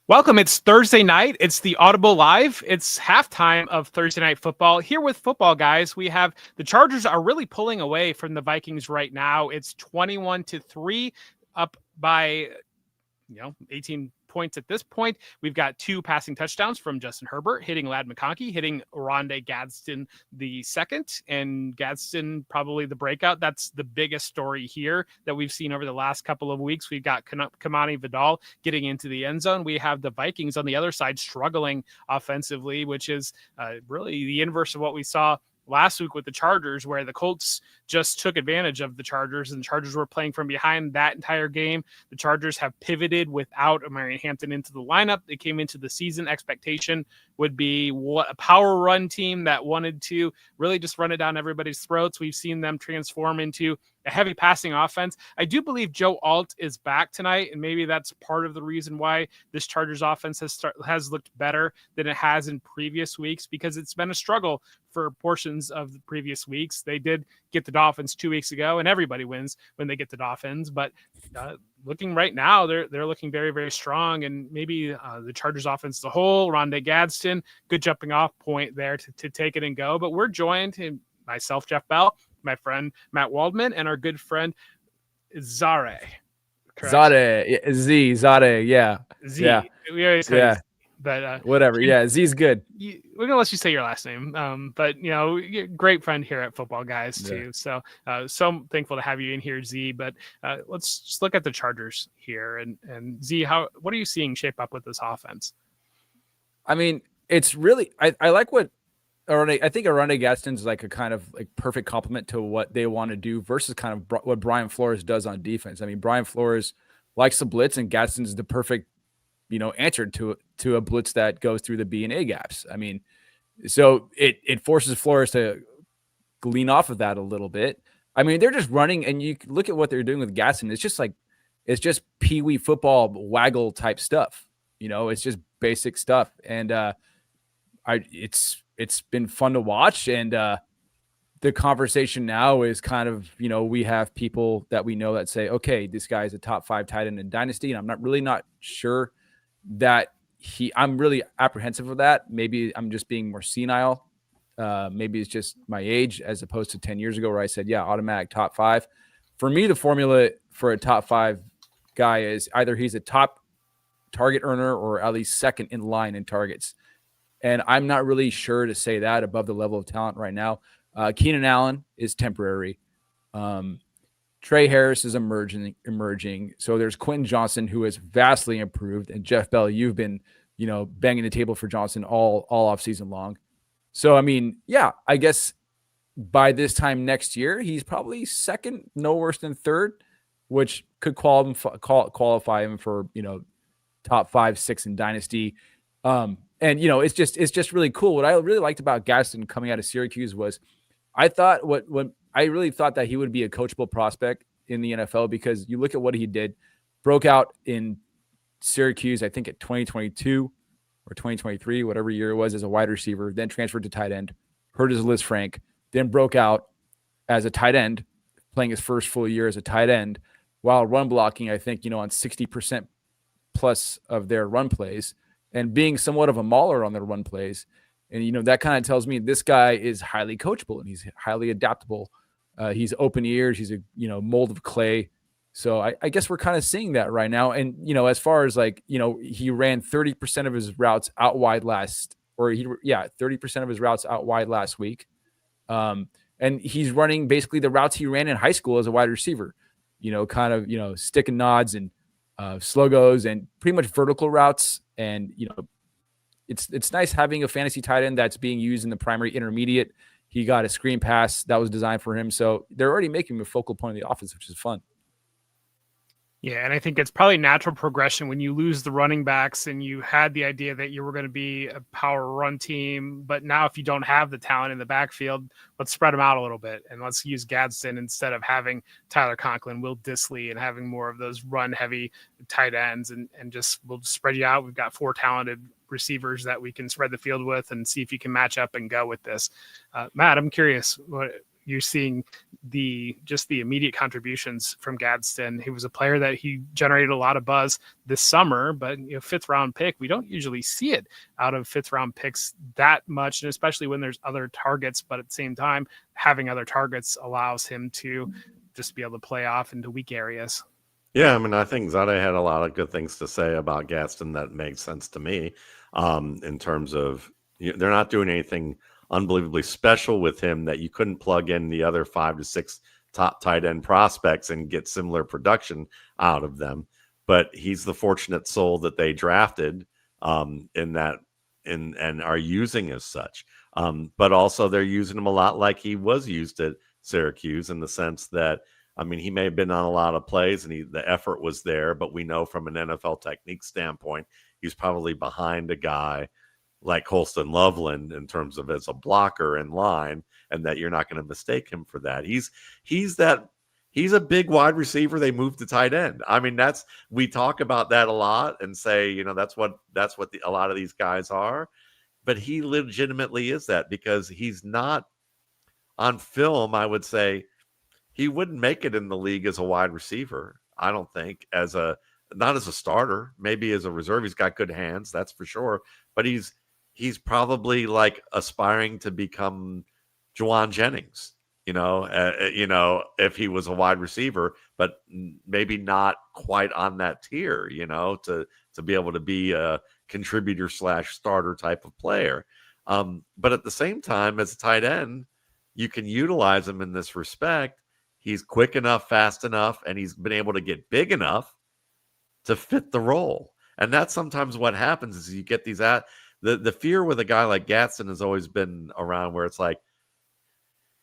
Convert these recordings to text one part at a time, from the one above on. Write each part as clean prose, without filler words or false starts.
Welcome. It's Thursday night. It's the Audible Live. It's halftime of Thursday Night Football. Here with football guys, we have the Chargers are really pulling away from the Vikings right now. It's 21-3, up by 18 points at this point. We've got 2 passing touchdowns from Justin Herbert, hitting Ladd McConkey, hitting Rondé Gadsden the second, and Gadsden probably the breakout. That's the biggest story here that we've seen over the last couple of weeks. We've got Kamani Vidal getting into the end zone. We have the Vikings on the other side struggling offensively, which is really the inverse of what we saw last week with the Chargers, where the Colts just took advantage of the Chargers, and the Chargers were playing from behind that entire game. The Chargers have pivoted without Amari Hampton into the lineup. They came into the season expectation would be what a power run team that wanted to really just run it down everybody's throats. We've seen them transform into a heavy passing offense. I do believe Joe Alt is back tonight, and maybe that's part of the reason why this Chargers offense has looked better than it has in previous weeks, because it's been a struggle for portions of the previous weeks. They did get the Dolphins 2 weeks ago, and everybody wins when they get the Dolphins. But looking right now, they're looking very, very strong, and maybe the Chargers offense as a whole, Rondé Gadsden, good jumping off point there to take it and go. But we're joined, myself, Jeff Bell, my friend Matt Waldman, and our good friend Zare. Zade, yeah. Z. Yeah. We always say Yeah. Z, but Whatever. Yeah, Z's good. We're gonna let you say your last name. But you're a great friend here at Football Guys too. Yeah. So thankful to have you in here, Z. But let's just look at the Chargers here, and Z, what are you seeing shape up with this offense? I mean, it's really I like what I think Rondé Gadsden's like a kind of like perfect complement to what they want to do versus kind of what Brian Flores does on defense. I mean, Brian Flores likes the blitz, and Gadsden's the perfect answer to a blitz that goes through the B and A gaps. I mean, so it forces Flores to lean off of that a little bit. I mean, they're just running, and you look at what they're doing with Gadsden. It's just pee-wee football waggle type stuff. It's just basic stuff, and it's been fun to watch. And the conversation now is kind of, we have people that we know that say, okay, this guy is a top 5 tight end in Dynasty, and I'm not sure that I'm really apprehensive of that. Maybe I'm just being more senile. Maybe it's just my age as opposed to 10 years ago where I said, yeah, automatic top 5. For me, the formula for a top 5 guy is either he's a top target earner or at least second in line in targets. And I'm not really sure to say that above the level of talent right now. Keenan Allen is temporary. Trey Harris is emerging. So there's Quentin Johnson, who has vastly improved. And Jeff Bell, you've been, banging the table for Johnson all off season long. So, I mean, yeah, I guess by this time next year, he's probably second, no worse than third, which could qualify him for, top 5, 6 in Dynasty. And, it's just really cool. What I really liked about Gadsden coming out of Syracuse was I really thought that he would be a coachable prospect in the NFL, because you look at what he did, broke out in Syracuse, I think at 2022 or 2023, whatever year it was, as a wide receiver, then transferred to tight end, hurt his Liz Frank, then broke out as a tight end, playing his first full year as a tight end, while run blocking, I think, on 60% plus of their run plays, and being somewhat of a mauler on their run plays. And, that kind of tells me this guy is highly coachable, and he's highly adaptable. He's open ears. He's a, mold of clay. So I guess we're kind of seeing that right now. And, as far as he ran 30% of his routes out wide 30% of his routes out wide last week. And he's running basically the routes he ran in high school as a wide receiver, stick and nods and slow goes and pretty much vertical routes. And, it's nice having a fantasy tight end that's being used in the primary intermediate. He got a screen pass that was designed for him. So they're already making him a focal point of the offense, which is fun. Yeah, and I think it's probably natural progression when you lose the running backs and you had the idea that you were going to be a power run team. But now if you don't have the talent in the backfield, let's spread them out a little bit. And let's use Gadsden instead of having Tyler Conklin, Will Dissly, and having more of those run-heavy tight ends. And we'll just spread you out. We've got 4 talented receivers that we can spread the field with and see if you can match up and go with this. Matt, I'm curious, you're seeing the immediate contributions from Gadsden. He was a player that he generated a lot of buzz this summer, but fifth round pick, we don't usually see it out of fifth round picks that much, and especially when there's other targets. But at the same time, having other targets allows him to just be able to play off into weak areas. Yeah, I mean, I think Zade had a lot of good things to say about Gaston that made sense to me, in terms of they're not doing anything unbelievably special with him that you couldn't plug in the other 5 to 6 top tight end prospects and get similar production out of them. But he's the fortunate soul that they drafted, and are using as such. But also they're using him a lot like he was used at Syracuse, in the sense that, I mean, he may have been on a lot of plays and the effort was there, but we know from an NFL technique standpoint, he's probably behind a guy like Colston Loveland in terms of as a blocker in line, and that you're not going to mistake him for that. He's a big wide receiver. They moved to tight end. I mean, we talk about that a lot and say, that's what a lot of these guys are, but he legitimately is that, because he's not on film. I would say he wouldn't make it in the league as a wide receiver. I don't think not as a starter, maybe as a reserve. He's got good hands, that's for sure. But he's probably like aspiring to become Juwan Jennings, if he was a wide receiver, but maybe not quite on that tier, to be able to be a contributor / starter type of player. But at the same time, as a tight end, you can utilize him in this respect. He's quick enough, fast enough, and he's been able to get big enough to fit the role. And that's sometimes what happens is you get these the fear with a guy like Gadsden has always been around, where it's like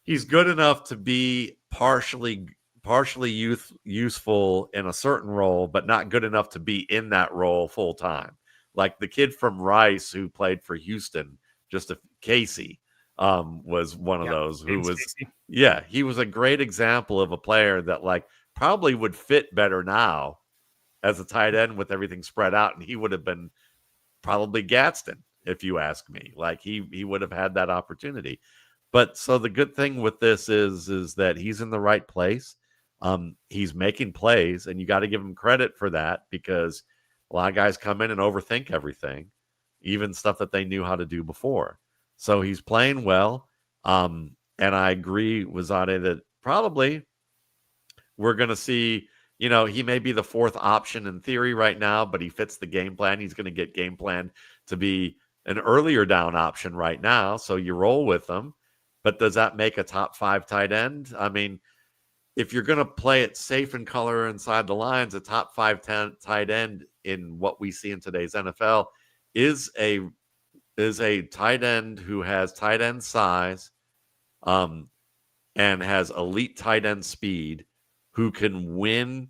he's good enough to be partially useful in a certain role, but not good enough to be in that role full time. Like the kid from Rice who played for Houston, Casey, was one of those who was Casey. Yeah, he was a great example of a player that like probably would fit better now as a tight end with everything spread out, and he would have been probably Gadsden, if you ask me. Like he would have had that opportunity. But so the good thing with this is that he's in the right place. He's making plays, and you got to give him credit for that, because a lot of guys come in and overthink everything, even stuff that they knew how to do before. So he's playing well. And I agree with Zade that probably we're going to see, he may be the fourth option in theory right now, but he fits the game plan. He's going to get game plan to be an earlier down option right now. So you roll with him. But does that make a top 5 tight end? I mean, if you're going to play it safe and color inside the lines, a top 5 tight end in what we see in today's NFL is a tight end who has tight end size, and has elite tight end speed, who can win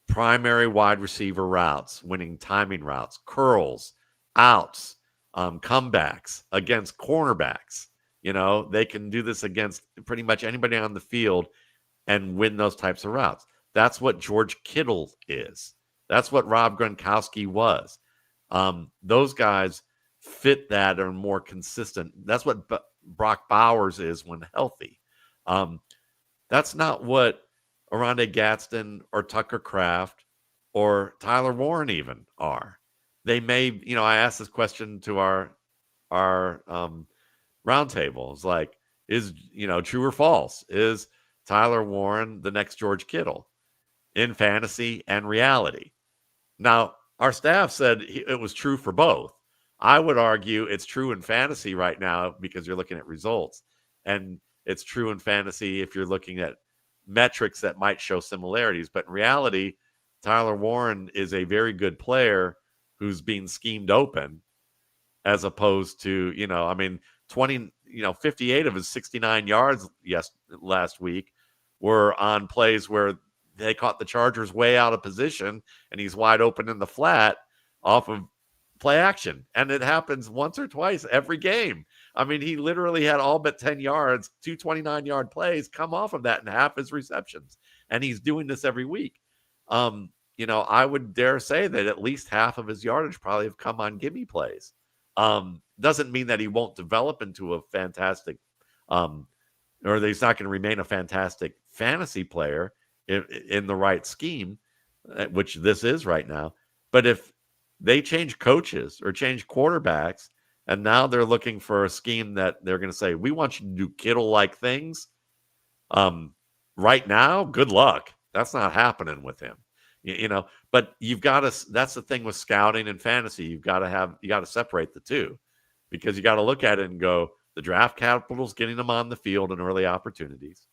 primary wide receiver routes, winning timing routes, curls, outs, comebacks against cornerbacks. They can do this against pretty much anybody on the field and win those types of routes. That's what George Kittle is. That's what Rob Gronkowski was. Those guys fit that, are more consistent. That's what Brock Bowers is when healthy. That's not what Oronde Gadsden or Tucker Kraft or Tyler Warren even are. They may, I asked this question to our roundtable. It's like, is, true or false? Is Tyler Warren the next George Kittle in fantasy and reality? Now, our staff said it was true for both. I would argue it's true in fantasy right now because you're looking at results. And it's true in fantasy if you're looking at metrics that might show similarities. But in reality, Tyler Warren is a very good player who's being schemed open, as opposed to, 58 of his 69 yards last week were on plays where they caught the Chargers way out of position and he's wide open in the flat off of play action. And it happens once or twice every game. I mean, he literally had all but 10 yards, 2 29-yard plays come off of that in half his receptions. And he's doing this every week. I would dare say that at least half of his yardage probably have come on gimme plays. Doesn't mean that he won't develop into a fantastic or that he's not going to remain a fantastic fantasy player in the right scheme, which this is right now. But if they change coaches or change quarterbacks, and now they're looking for a scheme that they're going to say, we want you to do Kittle-like things. Right now, good luck. That's not happening with him. You know, but you've got to, that's the thing with scouting and fantasy. You got to separate the two, because you got to look at it and go, the draft capital's getting him on the field in early opportunities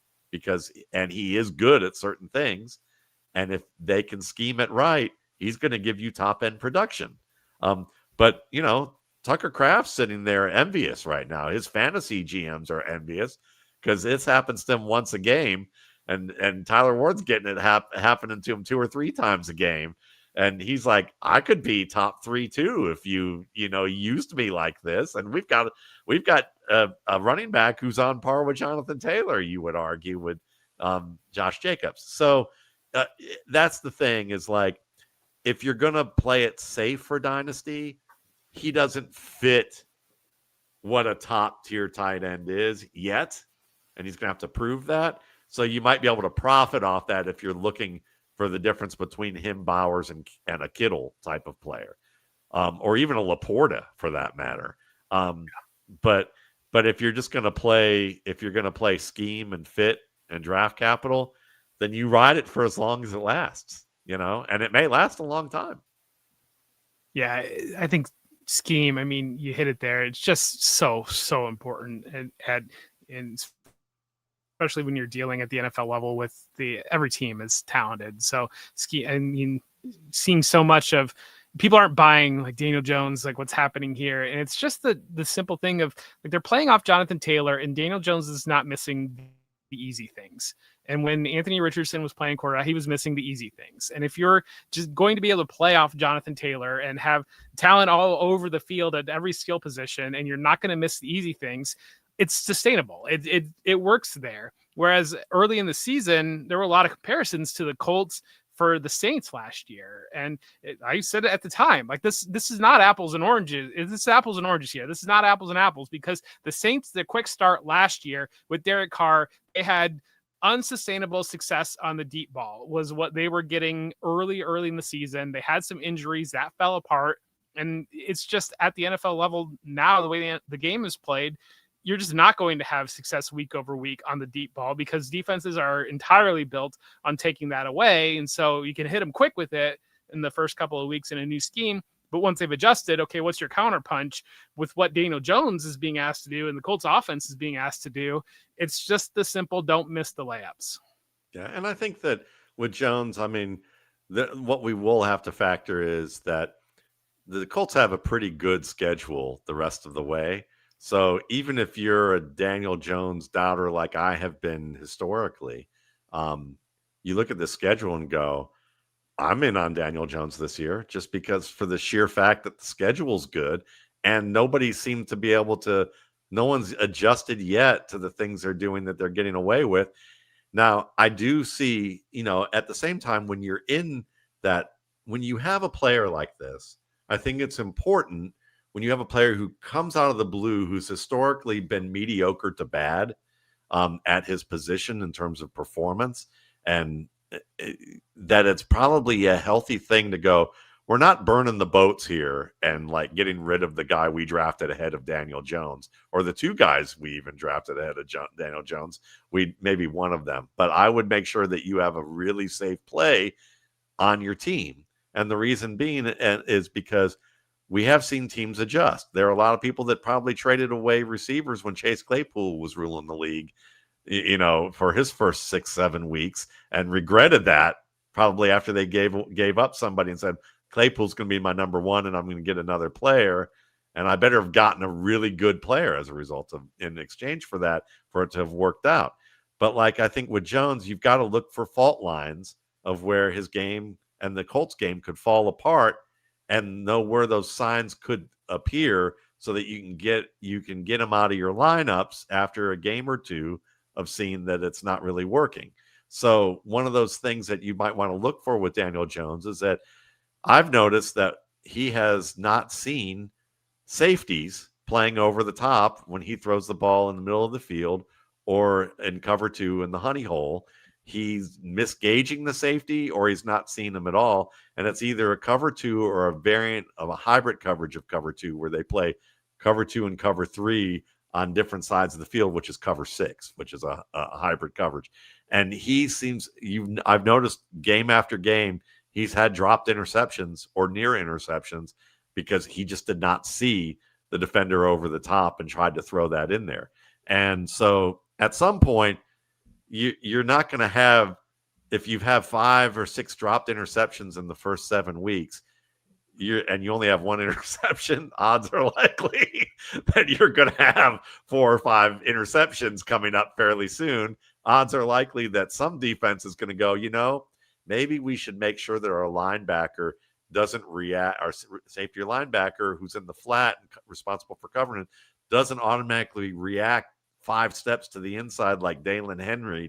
and he is good at certain things. And if they can scheme it right, he's going to give you top end production. But you know, Tucker Kraft's sitting there envious right now. His fantasy GMs are envious because this happens to him once a game. And Tyler Ward's getting it happening to him 2 or 3 times a game. And he's like, I could be top 3 too if you used me like this. And we've got a running back who's on par with Jonathan Taylor, you would argue, with Josh Jacobs. So that's the thing, is like, if you're going to play it safe for Dynasty, he doesn't fit what a top tier tight end is yet. And he's going to have to prove that. So you might be able to profit off that if you're looking for the difference between him, Bowers, and a Kittle type of player, or even a Laporta for that matter. But if you're just going to play, scheme and fit and draft capital, then you ride it for as long as it lasts, and it may last a long time. Yeah, I think scheme, I mean, you hit it there. It's just so important, and especially when you're dealing at the NFL level with every team is talented. So I mean, seeing so much of people aren't buying like Daniel Jones, like what's happening here. And it's just the simple thing of like, they're playing off Jonathan Taylor, and Daniel Jones is not missing the easy things. And when Anthony Richardson was playing quarterback, he was missing the easy things. And if you're just going to be able to play off Jonathan Taylor and have talent all over the field at every skill position, and you're not going to miss the easy things, it's sustainable. It works there. Whereas early in the season, there were a lot of comparisons to the Colts for the Saints last year. And I said it at the time, like this is not apples and oranges. This is apples and oranges here. This is not apples and apples, because the Saints, the quick start last year with Derek Carr, they had unsustainable success on the deep ball was what they were getting early in the season. They had some injuries that fell apart. And it's just at the NFL level now, the way the game is played, you're just not going to have success week over week on the deep ball, because defenses are entirely built on taking that away. And so you can hit them quick with it in the first couple of weeks in a new scheme. But once they've adjusted, okay, what's your counterpunch with what Daniel Jones is being asked to do and the Colts offense is being asked to do? It's just the simple, don't miss the layups. Yeah. And I think that with Jones, I mean, what we will have to factor is that the Colts have a pretty good schedule the rest of the way. So even if you're a Daniel Jones doubter like I have been historically, you look at the schedule and go, I'm in on Daniel Jones this year, just because for the sheer fact that the schedule's good and nobody seemed to be able to, no one's adjusted yet to the things they're doing that they're getting away with. Now, I do see, at the same time, when you're in that, when you have a player like this, I think it's important when you have a player who comes out of the blue, who's historically been mediocre to bad at his position in terms of performance, and that it's probably a healthy thing to go, we're not burning the boats here and like getting rid of the guy we drafted ahead of Daniel Jones, or the 2 guys we even drafted ahead of Daniel Jones. Maybe one of them, but I would make sure that you have a really safe play on your team. And the reason being is because we have seen teams adjust. There are a lot of people that probably traded away receivers when Chase Claypool was ruling the league, for his first 6-7 weeks, and regretted that probably after they gave up somebody and said, Claypool's going to be my number 1 and I'm going to get another player. And I better have gotten a really good player as a result of, in exchange for that, for it to have worked out. But like, I think with Jones, you've got to look for fault lines of where his game and the Colts game could fall apart, and know where those signs could appear, so that you can get him out of your lineups after a game or 2 of seeing that it's not really working. So one of those things that you might want to look for with Daniel Jones is that I've noticed that he has not seen safeties playing over the top when he throws the ball in the middle of the field, or in cover 2 in the honey hole, he's misgauging the safety or he's not seeing them at all. And it's either a cover 2 or a variant of a hybrid coverage of cover 2 where they play cover 2 and cover 3 on different sides of the field, which is cover 6, which is a hybrid coverage. And he seems, I've noticed game after game, he's had dropped interceptions or near interceptions because he just did not see the defender over the top and tried to throw that in there. And so at some point, you're not going to have, if you have 5 or 6 dropped interceptions in the first 7 weeks, and you only have 1 interception, odds are likely that you're going to have 4 or 5 interceptions coming up fairly soon. Odds are likely that some defense is going to go, maybe we should make sure that our linebacker doesn't react, our safety linebacker who's in the flat and responsible for covering it, doesn't automatically react 5 steps to the inside like Dalen Henry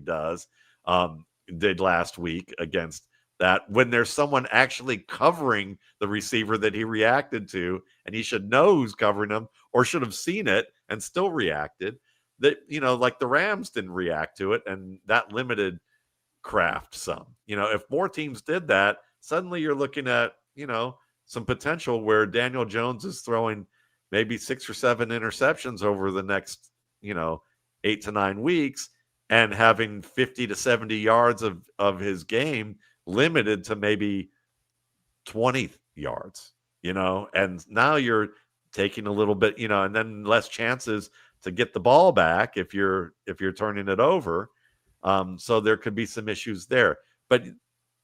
did last week against that, when there's someone actually covering the receiver that he reacted to, and he should know who's covering him or should have seen it and still reacted. That, like the Rams didn't react to it, and that limited Kraft some. If more teams did that, suddenly you're looking at, some potential where Daniel Jones is throwing maybe 6 or 7 interceptions over the next, 8 to 9 weeks, and having 50 to 70 yards of his game limited to maybe 20 yards, and now you're taking a little bit, and then less chances to get the ball back if you're turning it over. So there could be some issues there, but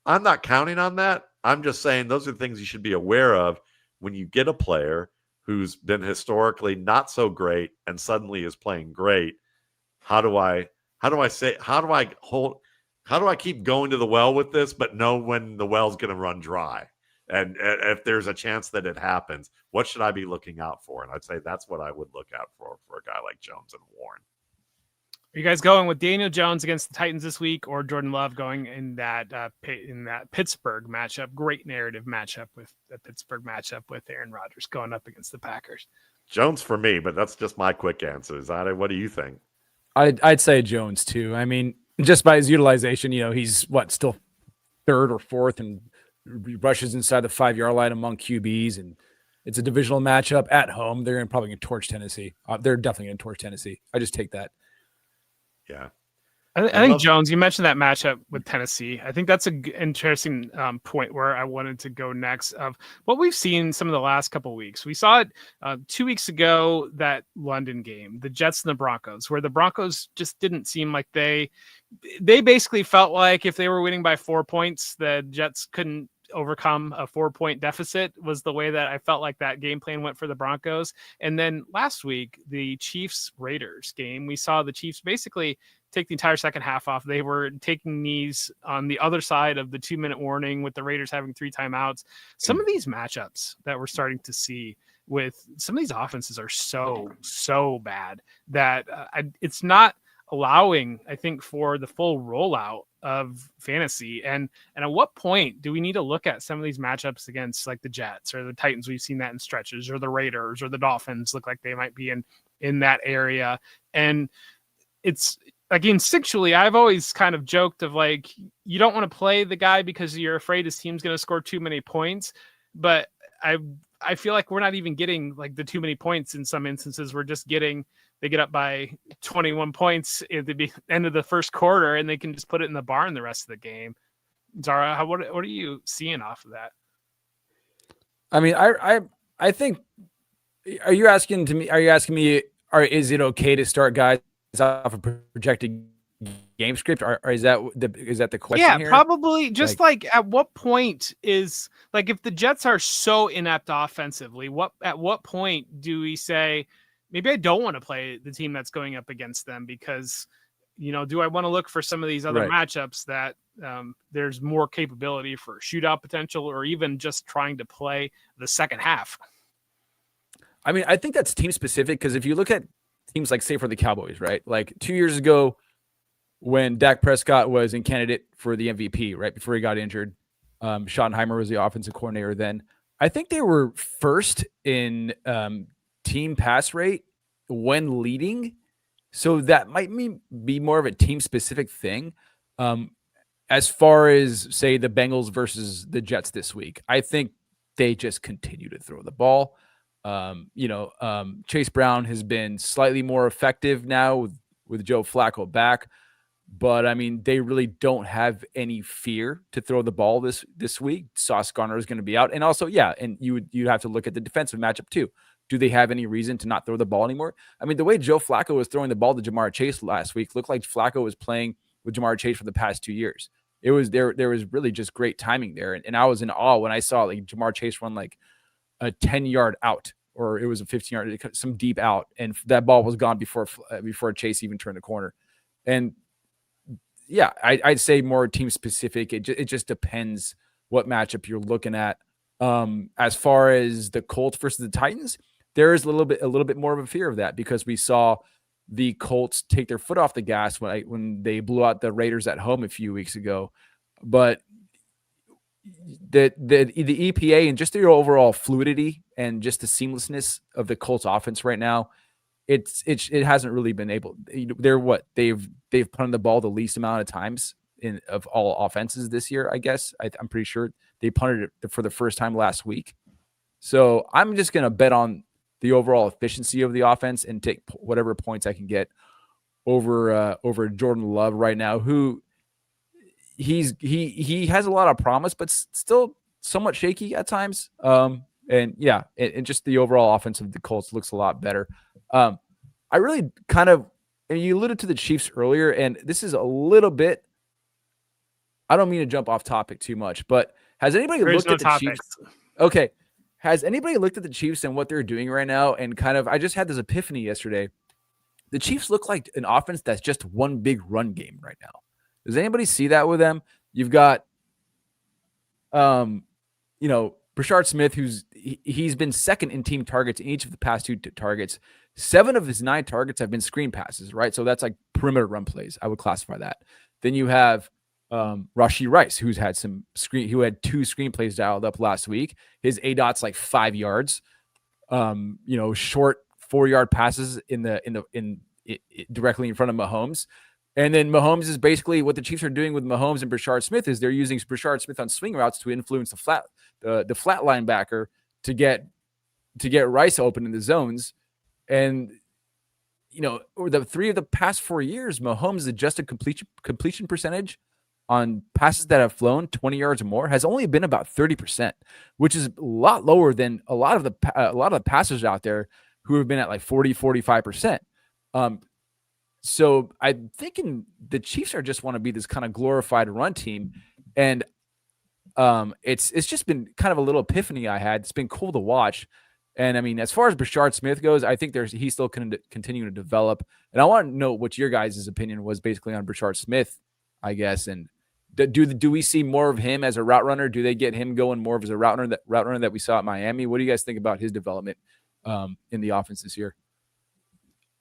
I'm not counting on that. I'm just saying those are things you should be aware of when you get a player who's been historically not so great and suddenly is playing great. How do I keep going to the well with this, but know when the well's going to run dry? And if there's a chance that it happens, what should I be looking out for? And I'd say that's what I would look out for a guy like Jones and Warren. Are you guys going with Daniel Jones against the Titans this week, or Jordan Love going in that Pittsburgh matchup? Great narrative matchup with the Pittsburgh matchup with Aaron Rodgers going up against the Packers. Jones for me, but that's just my quick answer. Zada, what do you think? I'd say Jones too. I mean, just by his utilization, he's still 3rd or 4th and rushes inside the 5-yard line among QBs, and it's a divisional matchup at home. They're probably going to torch Tennessee. They're definitely going to torch Tennessee. I just take that. Yeah. I think Jones, you mentioned that matchup with Tennessee. I think that's an interesting point where I wanted to go next of what we've seen some of the last couple of weeks. We saw it 2 weeks ago, that London game, the Jets and the Broncos, where the Broncos just didn't seem like they basically felt like if they were winning by 4 points, the Jets couldn't overcome a 4-point deficit, was the way that I felt like that game plan went for the Broncos. And then last week, the Chiefs Raiders game, we saw the Chiefs basically take the entire second half off. They were taking knees on the other side of the 2-minute warning, with the Raiders having 3 timeouts. Some of these matchups that we're starting to see with some of these offenses are so bad that it's not allowing, I think, for the full rollout of fantasy. And at what point do we need to look at some of these matchups against like the Jets or the Titans? We've seen that in stretches, or the Raiders or the Dolphins look like they might be in that area. And it's, like, instinctually, I've always kind of joked of like, you don't want to play the guy because you're afraid his team's going to score too many points. But I feel like we're not even getting like the too many points in some instances. We're just they get up by 21 points at the end of the first quarter, and they can just put it in the barn the rest of the game. Zara, what are you seeing off of that? I mean, I think, are you asking me, is it okay to start guys off a projected game script, or is that the question? Yeah, here? Probably. Just like at what point is, like, if the Jets are so inept offensively, at what point do we say, maybe I don't want to play the team that's going up against them, because, do I want to look for some of these other matchups that there's more capability for shootout potential, or even just trying to play the second half? I mean, I think that's team specific, because if you look at teams like, say, for the Cowboys, right? Like 2 years ago, when Dak Prescott was in candidate for the MVP, right before he got injured, Schottenheimer was the offensive coordinator then. I think they were first in team pass rate when leading So that might be more of a team specific thing. As far as say the Bengals versus the Jets this week, I think they just continue to throw the ball. Chase Brown has been slightly more effective now with Joe Flacco back, but I mean, they really don't have any fear to throw the ball this week. Sauce Gardner is going to be out, and also, and you have to look at the defensive matchup too. Do they have any reason to not throw the ball anymore? I mean, the way Joe Flacco was throwing the ball to Jamar Chase last week looked like Flacco was playing with Jamar Chase for the past 2 years. It was there was really just great timing there, and I was in awe when I saw like Jamar Chase run like a 10-yard out, or it was a 15-yard, some deep out, and that ball was gone before Chase even turned the corner. And yeah, I'd say more team specific. It just depends what matchup you're looking at. As far as the Colts versus the Titans, there is a little bit more of a fear of that because we saw the Colts take their foot off the gas when they blew out the Raiders at home a few weeks ago. But the EPA and just the overall fluidity and just the seamlessness of the Colts offense right now, it hasn't really been able. They've punted the ball the least amount of times of all offenses this year. I guess I'm pretty sure they punted it for the first time last week. So I'm just gonna bet on the overall efficiency of the offense and take whatever points I can get over Jordan Love right now, who he has a lot of promise, but still somewhat shaky at times. And just the overall offense of the Colts looks a lot better. I really and you alluded to the Chiefs earlier, and this is a little bit, I don't mean to jump off topic too much, but has anybody looked at the Chiefs? Okay. Has anybody looked at the Chiefs and what they're doing right now? And I just had this epiphany yesterday. The Chiefs look like an offense that's just one big run game right now. Does anybody see that with them? You've got, Brashard Smith, he's been second in team targets in each of the past 2 targets. 7 of his 9 targets have been screen passes, right? So that's like perimeter run plays. I would classify that. Then you have Rashee Rice, who had 2 screen plays dialed up last week. His ADOT's like 5 yards. Short 4-yard passes directly in front of Mahomes. And then Mahomes is basically what the Chiefs are doing with Mahomes and Brashard Smith is they're using Brashard Smith on swing routes to influence the flat linebacker to get Rice open in the zones. And over the 3 of the past 4 years, Mahomes' adjusted completion percentage on passes that have flown 20 yards or more has only been about 30%, which is a lot lower than a lot of the passers out there who have been at like 40, 45%. So I'm thinking the Chiefs just want to be this kind of glorified run team. And it's just been kind of a little epiphany I had. It's been cool to watch. And I mean, as far as Brashard Smith goes, I think he's still continuing to develop. And I want to know what your guys' opinion was basically on Brashard Smith, I guess. And do we see more of him as a route runner? Do they get him going more as a route runner that we saw at Miami? What do you guys think about his development in the offense this year?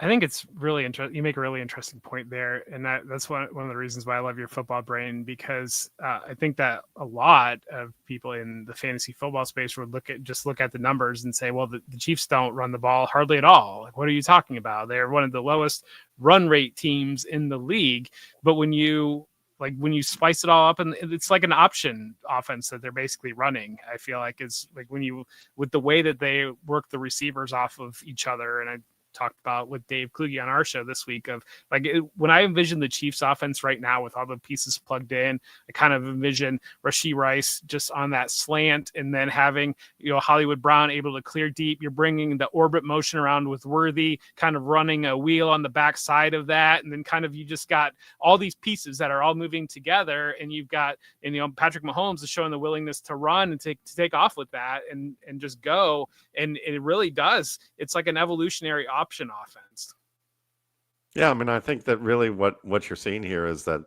I think it's really interesting. You make a really interesting point there. And that's one of the reasons why I love your football brain, because I think that a lot of people in the fantasy football space would look at the numbers and say, well, the Chiefs don't run the ball hardly at all. Like, what are you talking about? They're one of the lowest run rate teams in the league. But when you spice it all up, and it's like an option offense that they're basically running, I feel like it's like with the way that they work the receivers off of each other. And I talked about with Dave Kluge on our show this week of when I envision the Chiefs offense right now with all the pieces plugged in, I kind of envision Rashee Rice just on that slant, and then having, Hollywood Brown able to clear deep. You're bringing the orbit motion around with Worthy kind of running a wheel on the backside of that. And then kind of, you just got all these pieces that are all moving together, and you've got, Patrick Mahomes is showing the willingness to run and take off with that and just go. And it really does. It's like an evolutionary option offense. Yeah, I mean, I think that really what you're seeing here is that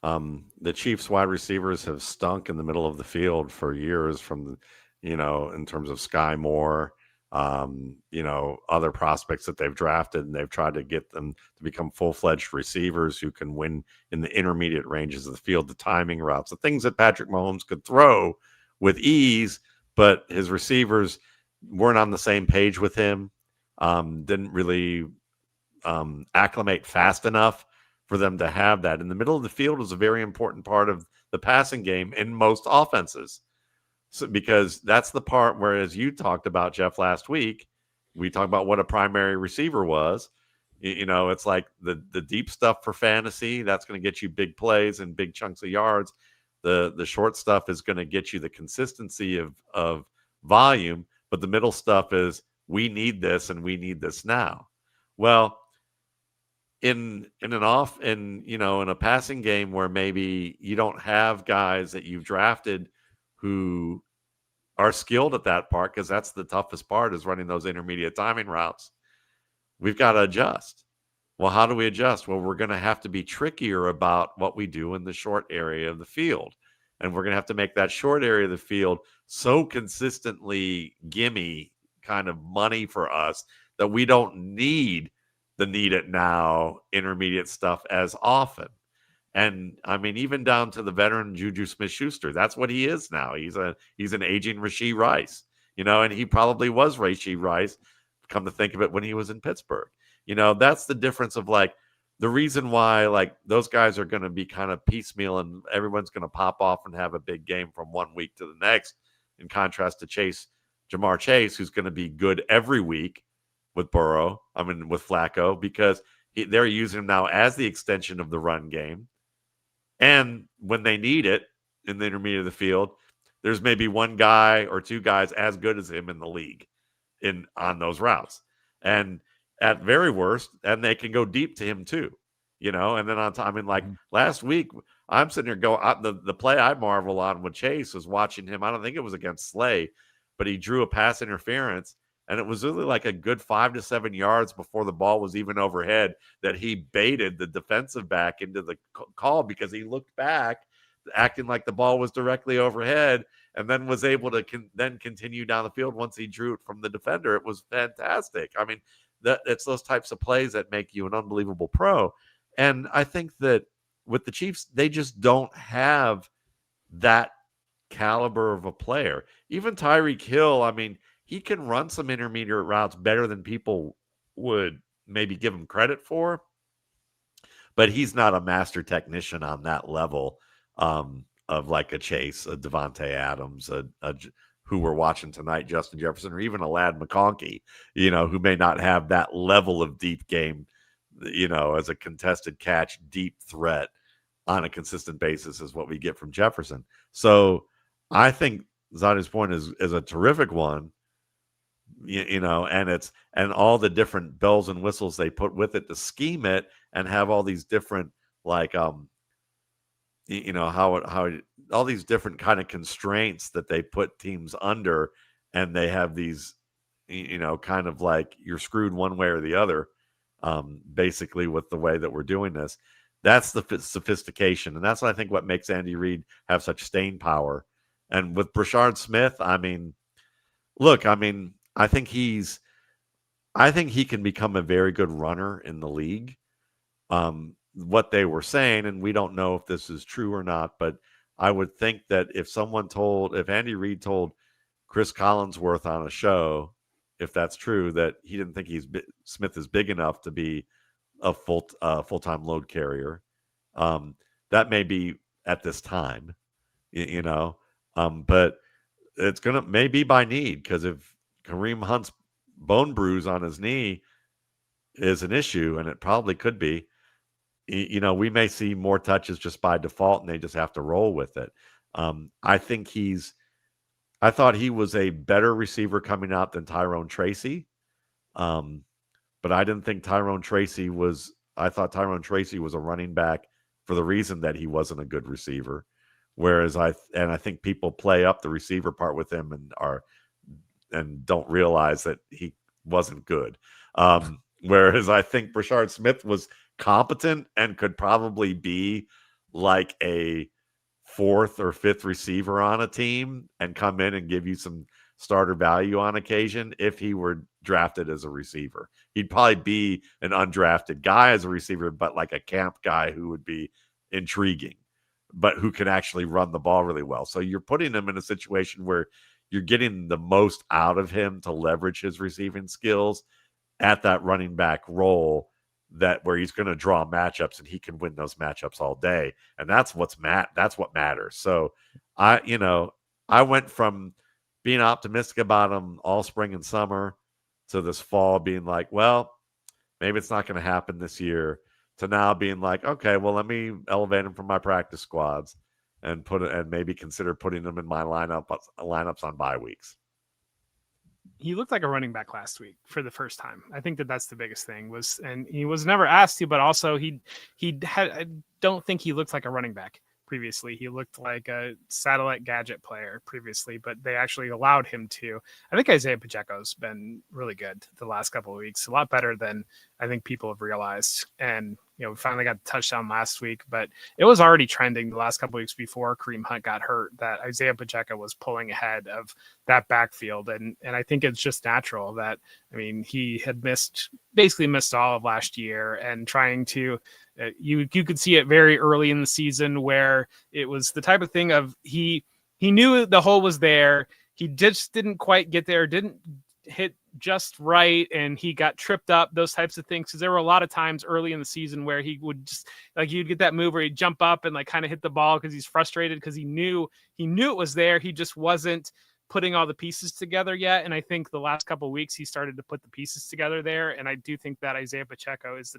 the Chiefs wide receivers have stunk in the middle of the field for years from, in terms of Sky Moore, other prospects that they've drafted, and they've tried to get them to become full-fledged receivers who can win in the intermediate ranges of the field, the timing routes, the things that Patrick Mahomes could throw with ease, but his receivers weren't on the same page with him. Didn't really acclimate fast enough for them to have that. In the middle of the field is a very important part of the passing game in most offenses. So, because that's the part where, as you talked about, Jeff, last week, we talked about what a primary receiver was. It's like the deep stuff for fantasy, that's going to get you big plays and big chunks of yards. The short stuff is going to get you the consistency of volume, but the middle stuff is we need this and we need this now. Well, in a passing game where maybe you don't have guys that you've drafted who are skilled at that part, because that's the toughest part, is running those intermediate timing routes. We've got to adjust. Well, how do we adjust? Well, we're going to have to be trickier about what we do in the short area of the field. And we're going to have to make that short area of the field so consistently gimme kind of money for us that we don't need the need it now intermediate stuff as often. And I mean, even down to the veteran Juju Smith-Schuster, that's what he is now. He's an aging Rashee Rice, and he probably was Rashee Rice, come to think of it, when he was in Pittsburgh. That's the difference of like the reason why like those guys are going to be kind of piecemeal and everyone's going to pop off and have a big game from one week to the next, in contrast to Jamar Chase, who's going to be good every week with with Flacco, because they're using him now as the extension of the run game. And when they need it in the intermediate of the field, there's maybe one guy or two guys as good as him in the league on those routes. And at very worst, and they can go deep to him too, and then on time, last week, I'm sitting here going, the play I marvel on with Chase was watching him. I don't think it was against Slay, but he drew a pass interference. And it was really like a good 5 to 7 yards before the ball was even overhead that he baited the defensive back into the call, because he looked back, acting like the ball was directly overhead, and then was able to then continue down the field once he drew it from the defender. It was fantastic. I mean, it's those types of plays that make you an unbelievable pro. And I think that with the Chiefs, they just don't have that caliber of a player. Even Tyreek Hill, I mean, he can run some intermediate routes better than people would maybe give him credit for, but he's not a master technician on that level of like a Chase, a Devontae Adams, who we're watching tonight, Justin Jefferson, or even a Lad McConkey, who may not have that level of deep game, as a contested catch, deep threat on a consistent basis is what we get from Jefferson. So I think Zanu's point is a terrific one. And all the different bells and whistles they put with it to scheme it and have all these different how all these different kind of constraints that they put teams under, and they have these kind of like you're screwed one way or the other, basically, with the way that we're doing this. That's the sophistication, and that's what I think what makes Andy Reid have such staying power. And with Brashard Smith, I mean, look, I think he can become a very good runner in the league. What they were saying, and we don't know if this is true or not, but I would think that if Andy Reid told Chris Collinsworth on a show, if that's true, that he didn't think Smith is big enough to be a full-time load carrier, that may be at this time, but it's maybe by need, because if Kareem Hunt's bone bruise on his knee is an issue, and it probably could be, we may see more touches just by default, and they just have to roll with it. I thought he was a better receiver coming out than Tyrone Tracy. But I didn't think Tyrone Tracy I thought Tyrone Tracy was a running back for the reason that he wasn't a good receiver. Whereas I think people play up the receiver part with him and don't realize that he wasn't good. Whereas I think Brashard Smith was competent and could probably be like a fourth or fifth receiver on a team and come in and give you some starter value on occasion if he were drafted as a receiver. He'd probably be an undrafted guy as a receiver, but like a camp guy who would be intriguing, but who can actually run the ball really well. So you're putting him in a situation where you're getting the most out of him to leverage his receiving skills at that running back role that where he's going to draw matchups and he can win those matchups all day. And that's what matters. So I went from being optimistic about him all spring and summer to this fall being like, well, maybe it's not going to happen this year, to now being like, okay, well, let me elevate him from my practice squads and maybe consider putting them in my lineups on bye weeks. He looked like a running back last week for the first time. I think that's the biggest thing and he was never asked to, but also I don't think he looked like a running back previously. He looked like a satellite gadget player previously, but they actually allowed him to. I think Isaiah Pacheco's been really good the last couple of weeks, a lot better than I think people have realized. And, we finally got the touchdown last week, but it was already trending the last couple of weeks before Kareem Hunt got hurt that Isaiah Pacheco was pulling ahead of that backfield. And I think it's just natural that, he had basically missed all of last year and trying to, you could see it very early in the season where it was the type of thing of he knew the hole was there. He just didn't quite get there, didn't hit just right, and he got tripped up, those types of things. Because there were a lot of times early in the season where he would just you'd get that move where he'd jump up and kind of hit the ball because he's frustrated because he knew it was there. He just wasn't putting all the pieces together yet. And I think the last couple of weeks he started to put the pieces together there. And I do think that Isaiah Pacheco is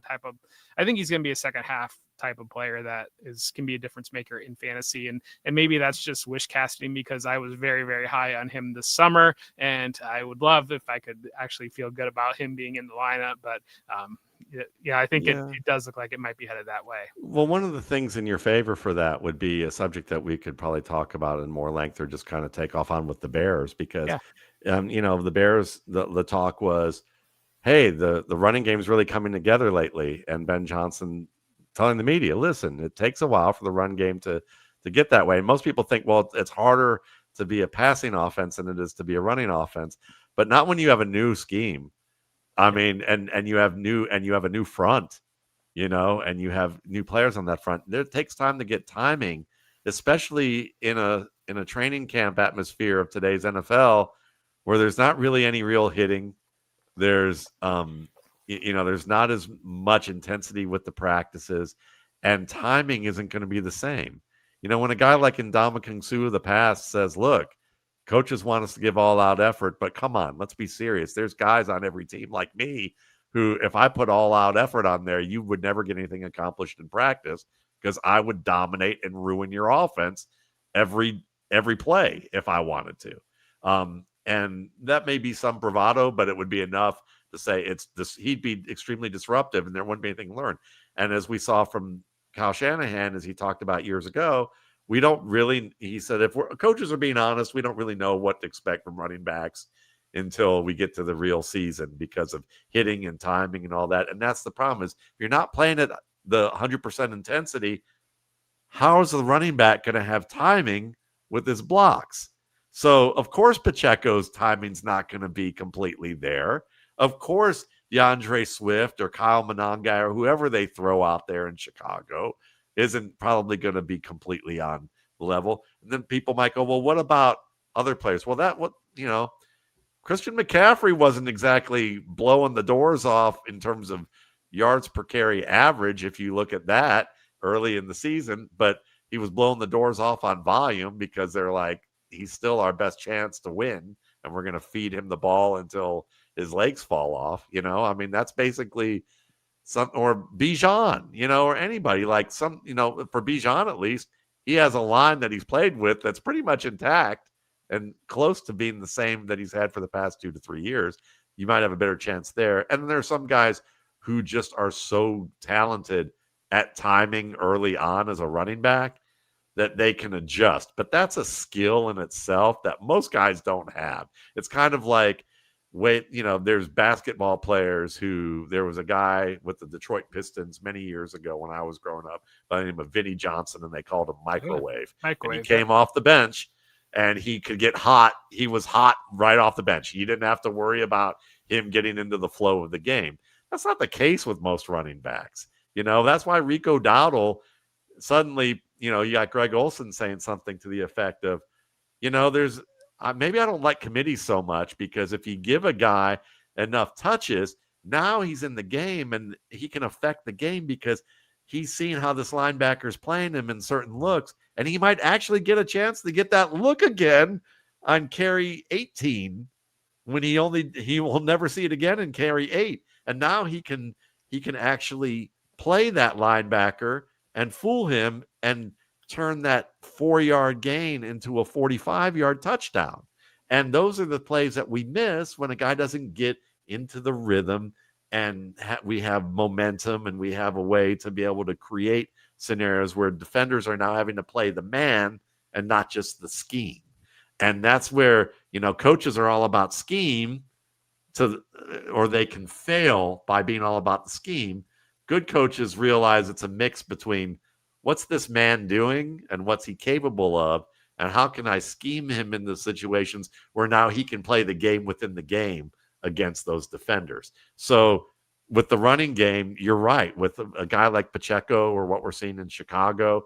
I think he's going to be a second half type of player that can be a difference maker in fantasy. And maybe that's just wish casting because I was very, very high on him this summer. And I would love if I could actually feel good about him being in the lineup. But I think it does look like it might be headed that way. Well, one of the things in your favor for that would be a subject that we could probably talk about in more length or just kind of take off on with the Bears because, the Bears, the talk was, hey, the running game is really coming together lately. And Ben Johnson telling the media, listen, it takes a while for the run game to get that way. And most people think, well, it's harder to be a passing offense than it is to be a running offense, but not when you have a new scheme. And you have a new front, and you have new players on that front. It takes time to get timing, especially in a training camp atmosphere of today's NFL, where there's not really any real hitting. There's there's not as much intensity with the practices, and timing isn't going to be the same. When a guy like Ndamukong Suh of the past says, look, coaches want us to give all out effort, but come on, let's be serious. There's guys on every team like me who, if I put all out effort on there, you would never get anything accomplished in practice because I would dominate and ruin your offense every play if I wanted to. And that may be some bravado, but it would be enough to say he'd be extremely disruptive and there wouldn't be anything learned. And as we saw from Kyle Shanahan, as he talked about years ago, he said, if coaches are being honest, we don't really know what to expect from running backs until we get to the real season because of hitting and timing and all that. And that's the problem is if you're not playing at the 100% intensity, how is the running back going to have timing with his blocks? So, of course, Pacheco's timing's not going to be completely there. Of course, DeAndre Swift or Kyle Monangai or whoever they throw out there in Chicago isn't probably going to be completely on the level. And then people might go, well, what about other players? Well, Christian McCaffrey wasn't exactly blowing the doors off in terms of yards per carry average, if you look at that early in the season, but he was blowing the doors off on volume because they're like, he's still our best chance to win, and we're going to feed him the ball until his legs fall off. That's basically or Bijan, or anybody like for Bijan, at least he has a line that he's played with that's pretty much intact and close to being the same that he's had for the past 2 to 3 years. You might have a better chance there. And then there are some guys who just are so talented at timing early on as a running back that they can adjust. But that's a skill in itself that most guys don't have. It's kind of like, there's basketball players there was a guy with the Detroit Pistons many years ago when I was growing up by the name of Vinnie Johnson, and they called him Microwave. And he came off the bench and he could get hot. He was hot right off the bench. You didn't have to worry about him getting into the flow of the game. That's not the case with most running backs. That's why Rico Dowdle suddenly, you got Greg Olson saying something to the effect of, there's maybe I don't like committees so much because if you give a guy enough touches, Now he's in the game and he can affect the game because he's seen how this linebacker's playing him in certain looks, and he might actually get a chance to get that look again on carry 18 when he will never see it again in carry 8. And now he can actually play that linebacker and fool him and turn that 4-yard gain into a 45-yard touchdown. And those are the plays that we miss when a guy doesn't get into the rhythm, and we have momentum and we have a way to be able to create scenarios where defenders are now having to play the man and not just the scheme. And that's where, coaches are all about scheme, or they can fail by being all about the scheme. Good coaches realize it's a mix between what's this man doing and what's he capable of, and how can I scheme him in the situations where now he can play the game within the game against those defenders. So with the running game, you're right. With a guy like Pacheco or what we're seeing in Chicago,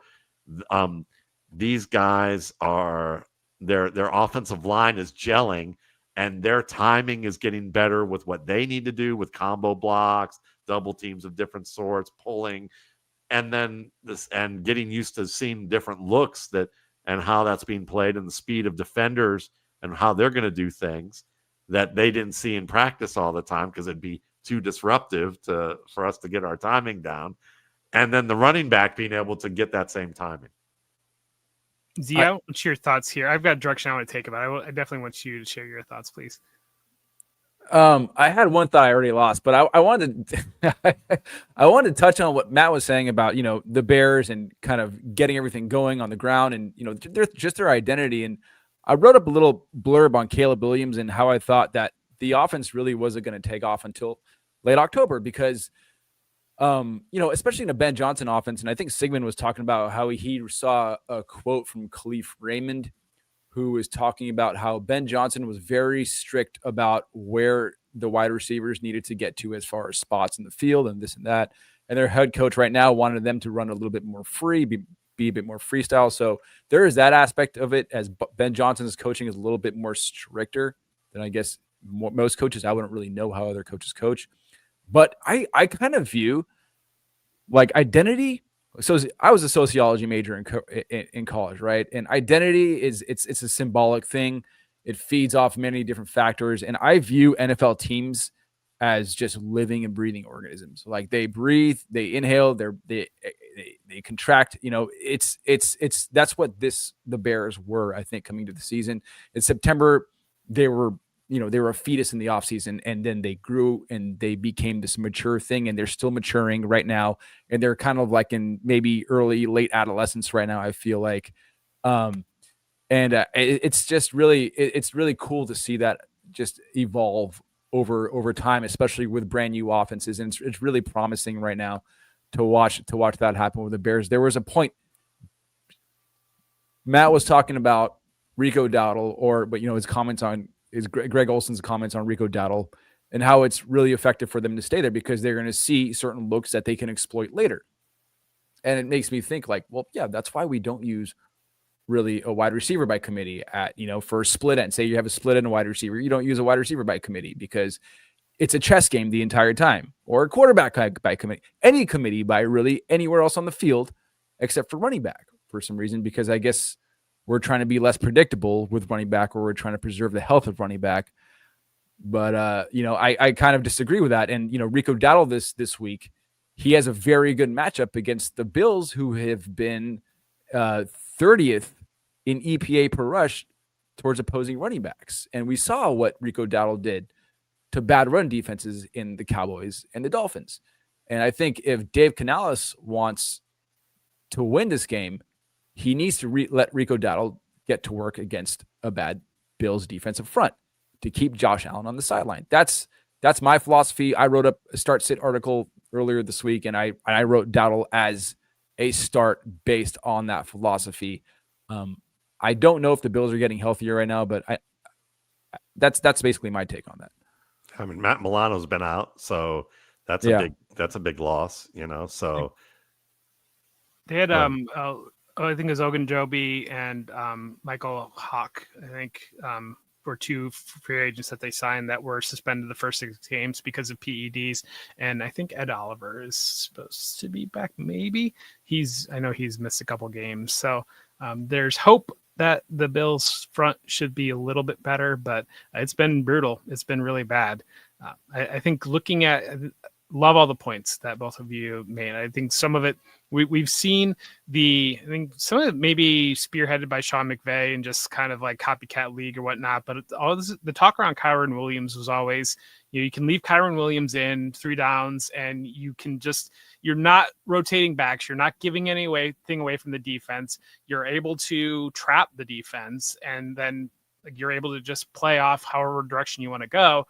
these guys are their offensive line is gelling, and their timing is getting better with what they need to do with combo blocks, double teams of different sorts, pulling, and then and getting used to seeing different looks and how that's being played, and the speed of defenders and how they're going to do things that they didn't see in practice all the time because it'd be too disruptive for us to get our timing down. And then the running back being able to get that same timing. Zia, what's your thoughts here? I've got a direction I want to take about it. I definitely want you to share your thoughts, please. I had one thought I already lost, but I wanted to touch on what Matt was saying about, the Bears and kind of getting everything going on the ground and, their identity. And I wrote up a little blurb on Caleb Williams and how I thought that the offense really wasn't going to take off until late October because, especially in a Ben Johnson offense. And I think Sigmund was talking about how he saw a quote from Khalif Raymond, who was talking about how Ben Johnson was very strict about where the wide receivers needed to get to as far as spots in the field and this and that. And their head coach right now wanted them to run a little bit more free, be a bit more freestyle. So there is that aspect of it, as Ben Johnson's coaching is a little bit more stricter than I guess most coaches. I wouldn't really know how other coaches coach. But I kind of view like identity. So I was a sociology major in college, right? And identity it's a symbolic thing. It feeds off many different factors. And I view NFL teams as just living and breathing organisms. Like they breathe, they inhale, they contract. It's that's what the Bears were, I think, coming to the season. In September, they were a fetus in the offseason, and then they grew and they became this mature thing, and they're still maturing right now. And they're kind of like in maybe late adolescence right now, I feel like. It's just it's really cool to see that just evolve over time, especially with brand new offenses. And it's really promising right now to watch that happen with the Bears. There was a point Matt was talking about Rico Dowdle, but his comments on is Greg Olson's comments on Rico Dowdle and how it's really effective for them to stay there because they're going to see certain looks that they can exploit later. And it makes me think like, well, yeah, that's why we don't use really a wide receiver by committee for a split end. Say you have a split end and a wide receiver. You don't use a wide receiver by committee because it's a chess game the entire time, or a quarterback by committee, any committee by really anywhere else on the field except for running back for some reason, because I guess we're trying to be less predictable with running back, or we're trying to preserve the health of running back. But, I kind of disagree with that. And, Rico Dowdle this week, he has a very good matchup against the Bills, who have been 30th in EPA per rush towards opposing running backs. And we saw what Rico Dowdle did to bad run defenses in the Cowboys and the Dolphins. And I think if Dave Canales wants to win this game, he needs to let Rico Dowdle get to work against a bad Bills defensive front to keep Josh Allen on the sideline. That's my philosophy. I wrote up a start-sit article earlier this week, and I wrote Dowdle as a start based on that philosophy. I don't know if the Bills are getting healthier right now, but that's basically my take on that. I mean, Matt Milano's been out, so that's a big loss, So they had I think it was Ogunjobi and Michael Hawk. I think or two free agents that they signed that were suspended the first 6 games because of PEDs. And I think Ed Oliver is supposed to be back. Maybe I know he's missed a couple games. So there's hope that the Bills front should be a little bit better, but it's been brutal. It's been really bad. I think looking at, love all the points that both of you made. I think some of it we've seen I think some of it maybe spearheaded by Sean McVay and just kind of like copycat league or whatnot. But all this, the talk around Kyron Williams was always, you can leave Kyron Williams in 3 downs and you're not rotating backs. You're not giving anything away from the defense. You're able to trap the defense, and then you're able to just play off however direction you want to go.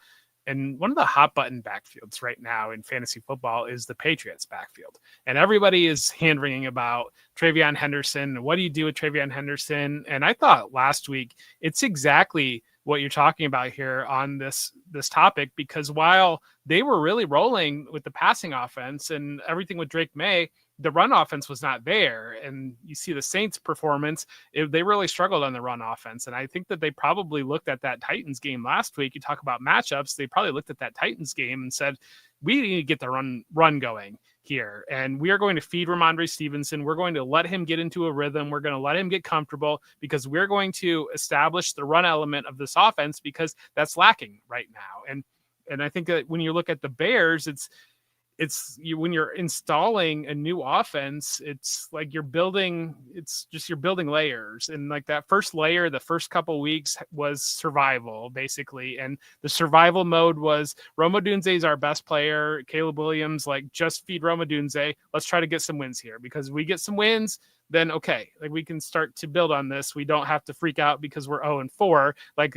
And one of the hot button backfields right now in fantasy football is the Patriots backfield. And everybody is hand-wringing about TreVeyon Henderson. What do you do with TreVeyon Henderson? And I thought last week, it's exactly what you're talking about here on this topic, because while they were really rolling with the passing offense and everything with Drake May, the run offense was not there. And you see the Saints performance, they really struggled on the run offense. And I think that they probably looked at that Titans game last week. You talk about matchups. They probably looked at that Titans game and said, we need to get the run going here. And we are going to feed Ramondre Stevenson. We're going to let him get into a rhythm. We're going to let him get comfortable, because we're going to establish the run element of this offense, because that's lacking right now. And I think that when you look at the Bears, when you're installing a new offense, it's like you're building layers. And like that first layer, the first couple weeks was survival, basically. And the survival mode was Rome Odunze is our best player. Caleb Williams, like, just feed Rome Odunze. Let's try to get some wins here, because we get some wins, then okay, like we can start to build on this. We don't have to freak out because we're 0-4,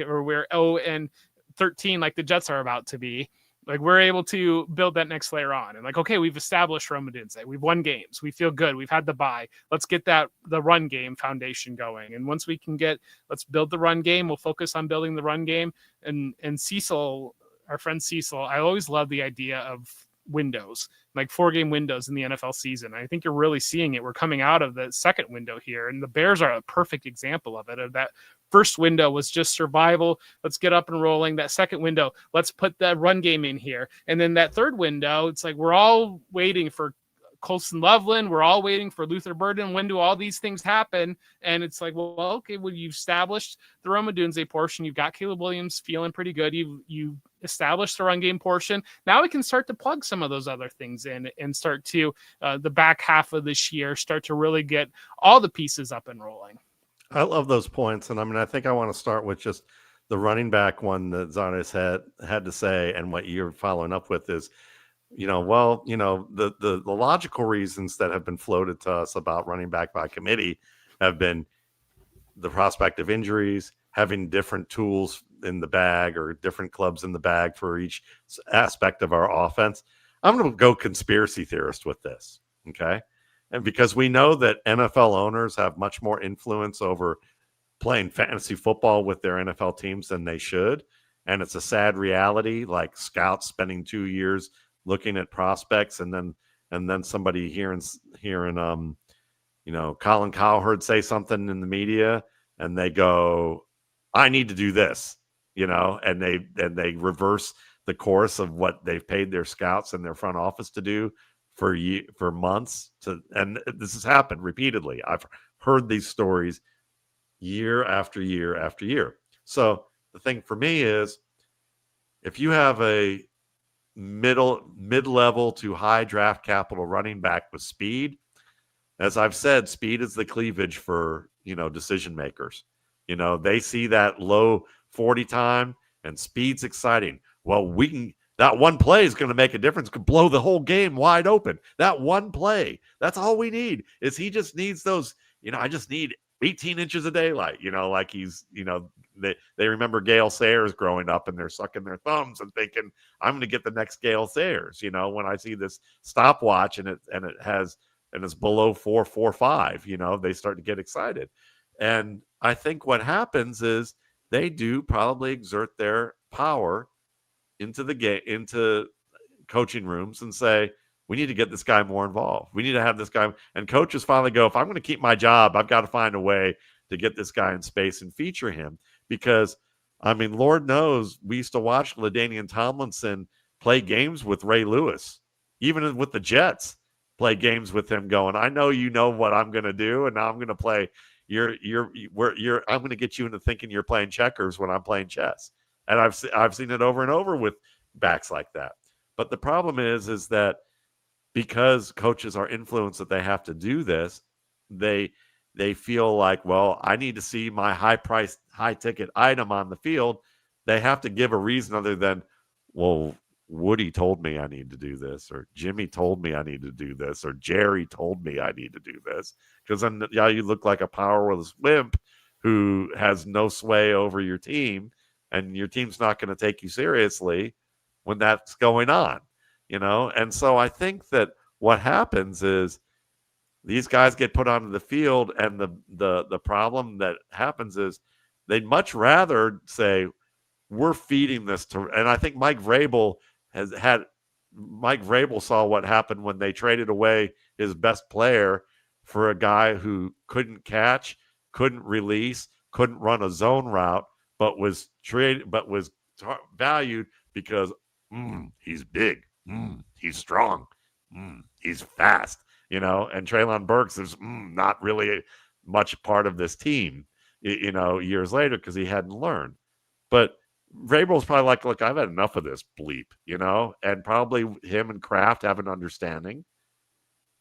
or we're 0-13, like the Jets are about to be. Like, we're able to build that next layer on. And like, okay, we've established Rome Odunze. We've won games. We feel good. We've had the bye. Let's get the run game foundation going. And once we can let's build the run game. We'll focus on building the run game. And Cecil, our friend Cecil, I always love the idea of windows, like 4-game windows in the NFL season. I think you're really seeing it. We're coming out of the second window here, and the Bears are a perfect example of it. Of that first window was just survival. Let's get up and rolling. That second window, let's put the run game in here. And then that third window, it's like we're all waiting for Colson Loveland. We're all waiting for Luther Burden. When do all these things happen? And it's like, well, okay, well, you've established the Rome Odunze portion. You've got Caleb Williams feeling pretty good. You established the run game portion. Now we can start to plug some of those other things in and start to the back half of this year, start to really get all the pieces up and rolling. I love those points. And I mean, I think I want to start with just the running back one that Zardes had to say. And what you're following up with is, the logical reasons that have been floated to us about running back by committee have been the prospect of injuries, having different tools in the bag or different clubs in the bag for each aspect of our offense. I'm going to go conspiracy theorist with this. Okay. And because we know that NFL owners have much more influence over playing fantasy football with their NFL teams than they should. And it's a sad reality, like scouts spending 2 years looking at prospects, and then somebody hearing Colin Cowherd say something in the media, and they go, I need to do this, and they reverse the course of what they've paid their scouts and their front office to do for months. And this has happened repeatedly. I've heard these stories year after year after year. So the thing for me is, if you have a mid-level to high draft capital running back with speed, as I've said, speed is the cleavage for, decision makers. They see that low 40 time, and speed's exciting. Well, that one play is going to make a difference, could blow the whole game wide open. That one play, that's all we need. Is he just needs those, I just need 18 inches of daylight, like he's, they remember Gale Sayers growing up, and they're sucking their thumbs and thinking, I'm going to get the next Gale Sayers. When I see this stopwatch and it's below 4.45, they start to get excited. And I think what happens is they do probably exert their power into the game, into coaching rooms, and say, we need to get this guy more involved. We need to have this guy. And coaches finally go, if I'm going to keep my job, I've got to find a way to get this guy in space and feature him. Because I mean, Lord knows we used to watch LaDainian Tomlinson play games with Ray Lewis, even with the Jets, play games with him going, I know you know what I'm going to do, and now I'm going to play I'm going to get you into thinking you're playing checkers when I'm playing chess. And I've seen it over and over with backs like that. But the problem is that because coaches are influenced that they have to do this, they feel like, well, I need to see my high-priced, high-ticket item on the field. They have to give a reason other than, well, Woody told me I need to do this, or Jimmy told me I need to do this, or Jerry told me I need to do this. Because then, yeah, you look like a powerless wimp who has no sway over your team, and your team's not going to take you seriously when that's going on, you know? And so I think that what happens is these guys get put onto the field, and the problem that happens is they'd much rather say, we're feeding this to, and I think Mike Vrabel saw what happened when they traded away his best player for a guy who couldn't catch, couldn't release, couldn't run a zone route, but was valued because he's big, he's strong, he's fast, you know. And Treylon Burks is not really much part of this team, you know, years later because he hadn't learned. But Vrabel's probably like, look, I've had enough of this bleep, you know, and probably him and Kraft have an understanding.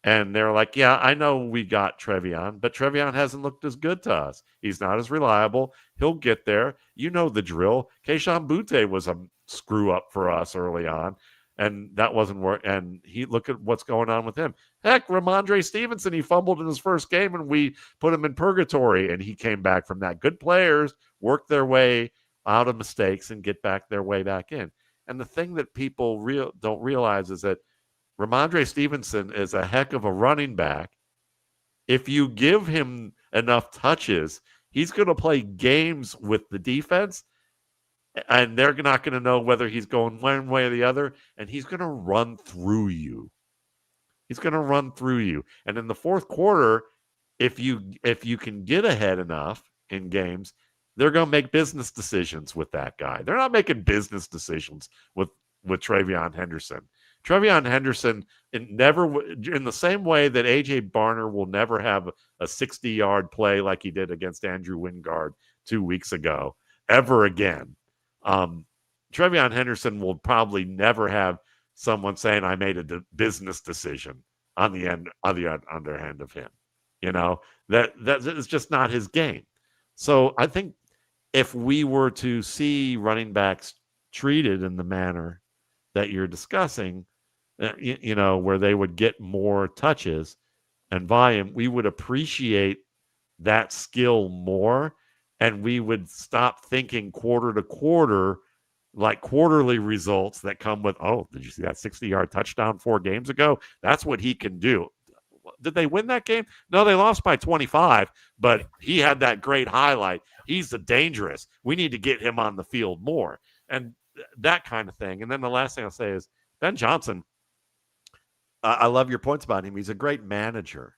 And they're like, yeah, I know we got Trevion, but Trevion hasn't looked as good to us. He's not as reliable. He'll get there. You know the drill. Keyshawn Butte was a screw up for us early on, and that wasn't work. And look at what's going on with him. Heck, Ramondre Stevenson, he fumbled in his first game, and we put him in purgatory, and he came back from that. Good players work their way out of mistakes and get back their way back in. And the thing that people don't realize is that Ramondre Stevenson is a heck of a running back. If you give him enough touches, he's going to play games with the defense, and they're not going to know whether he's going one way or the other, and he's going to run through you. He's going to run through you. And in the fourth quarter, if you can get ahead enough in games, they're going to make business decisions with that guy. They're not making business decisions with TreVeyon Henderson. TreVeyon Henderson, in the same way that A.J. Barner will never have a 60-yard play like he did against Andrew Wingard 2 weeks ago, ever again. TreVeyon Henderson will probably never have someone saying, I made a business decision on the underhand of him. You know, that is just not his game. So I think if we were to see running backs treated in the manner that you're discussing, you know, where they would get more touches and volume, we would appreciate that skill more, and we would stop thinking quarter to quarter, like quarterly results that come with, oh, did you see that 60-yard touchdown 4 games ago? That's what he can do. Did they win that game? No, they lost by 25, but he had that great highlight. He's dangerous. We need to get him on the field more, and that kind of thing. And then the last thing I'll say is Ben Johnson, I love your points about him. He's a great manager.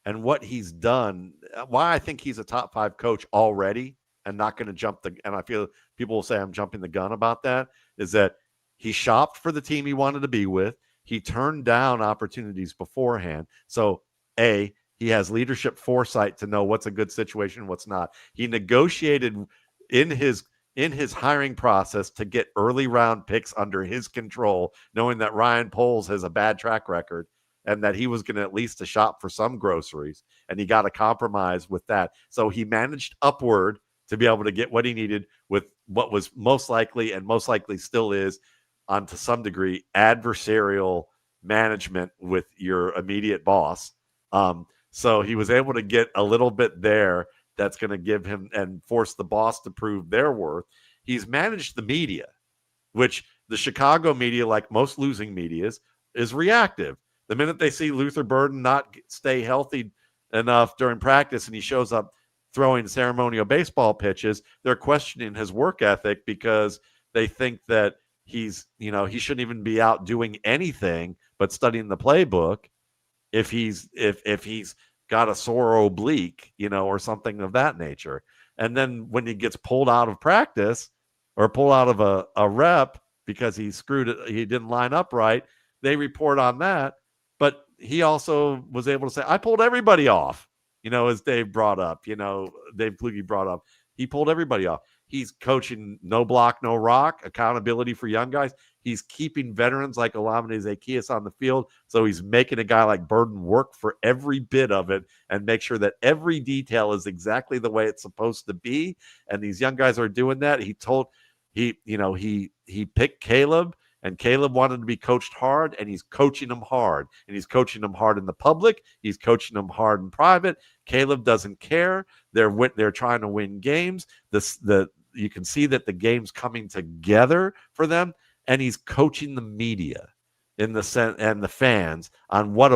And what he's done, why I think he's a top 5 coach already and not going to jump and I feel people will say I'm jumping the gun about that, is that he shopped for the team he wanted to be with. He turned down opportunities beforehand. So, he has leadership foresight to know what's a good situation and what's not. He negotiated in his hiring process to get early round picks under his control, knowing that Ryan Poles has a bad track record and that he was going to at least to shop for some groceries, and he got a compromise with that. So he managed upward to be able to get what he needed with what was most likely still is, on to some degree, adversarial management with your immediate boss. So he was able to get a little bit there that's going to give him and force the boss to prove their worth. He's managed the media, which the Chicago media, like most losing medias, is reactive. The minute they see Luther Burden not stay healthy enough during practice and he shows up throwing ceremonial baseball pitches, they're questioning his work ethic because they think that he shouldn't even be out doing anything but studying the playbook if he's got a sore oblique, or something of that nature. And then when he gets pulled out of practice, or pull out of a rep because he screwed it, he didn't line up right, they report on that. But he also was able to say, I pulled everybody off, as Dave brought up, Dave Kluge brought up. He pulled everybody off. He's coaching no block, no rock, accountability for young guys. He's keeping veterans like Olamide Zaccheaus on the field. So he's making a guy like Burden work for every bit of it and make sure that every detail is exactly the way it's supposed to be. And these young guys are doing that. He picked Caleb, and Caleb wanted to be coached hard, and he's coaching him hard. And he's coaching him hard in the public. He's coaching him hard in private. Caleb doesn't care. They're trying to win games. You can see that the game's coming together for them, and he's coaching the media and the fans on what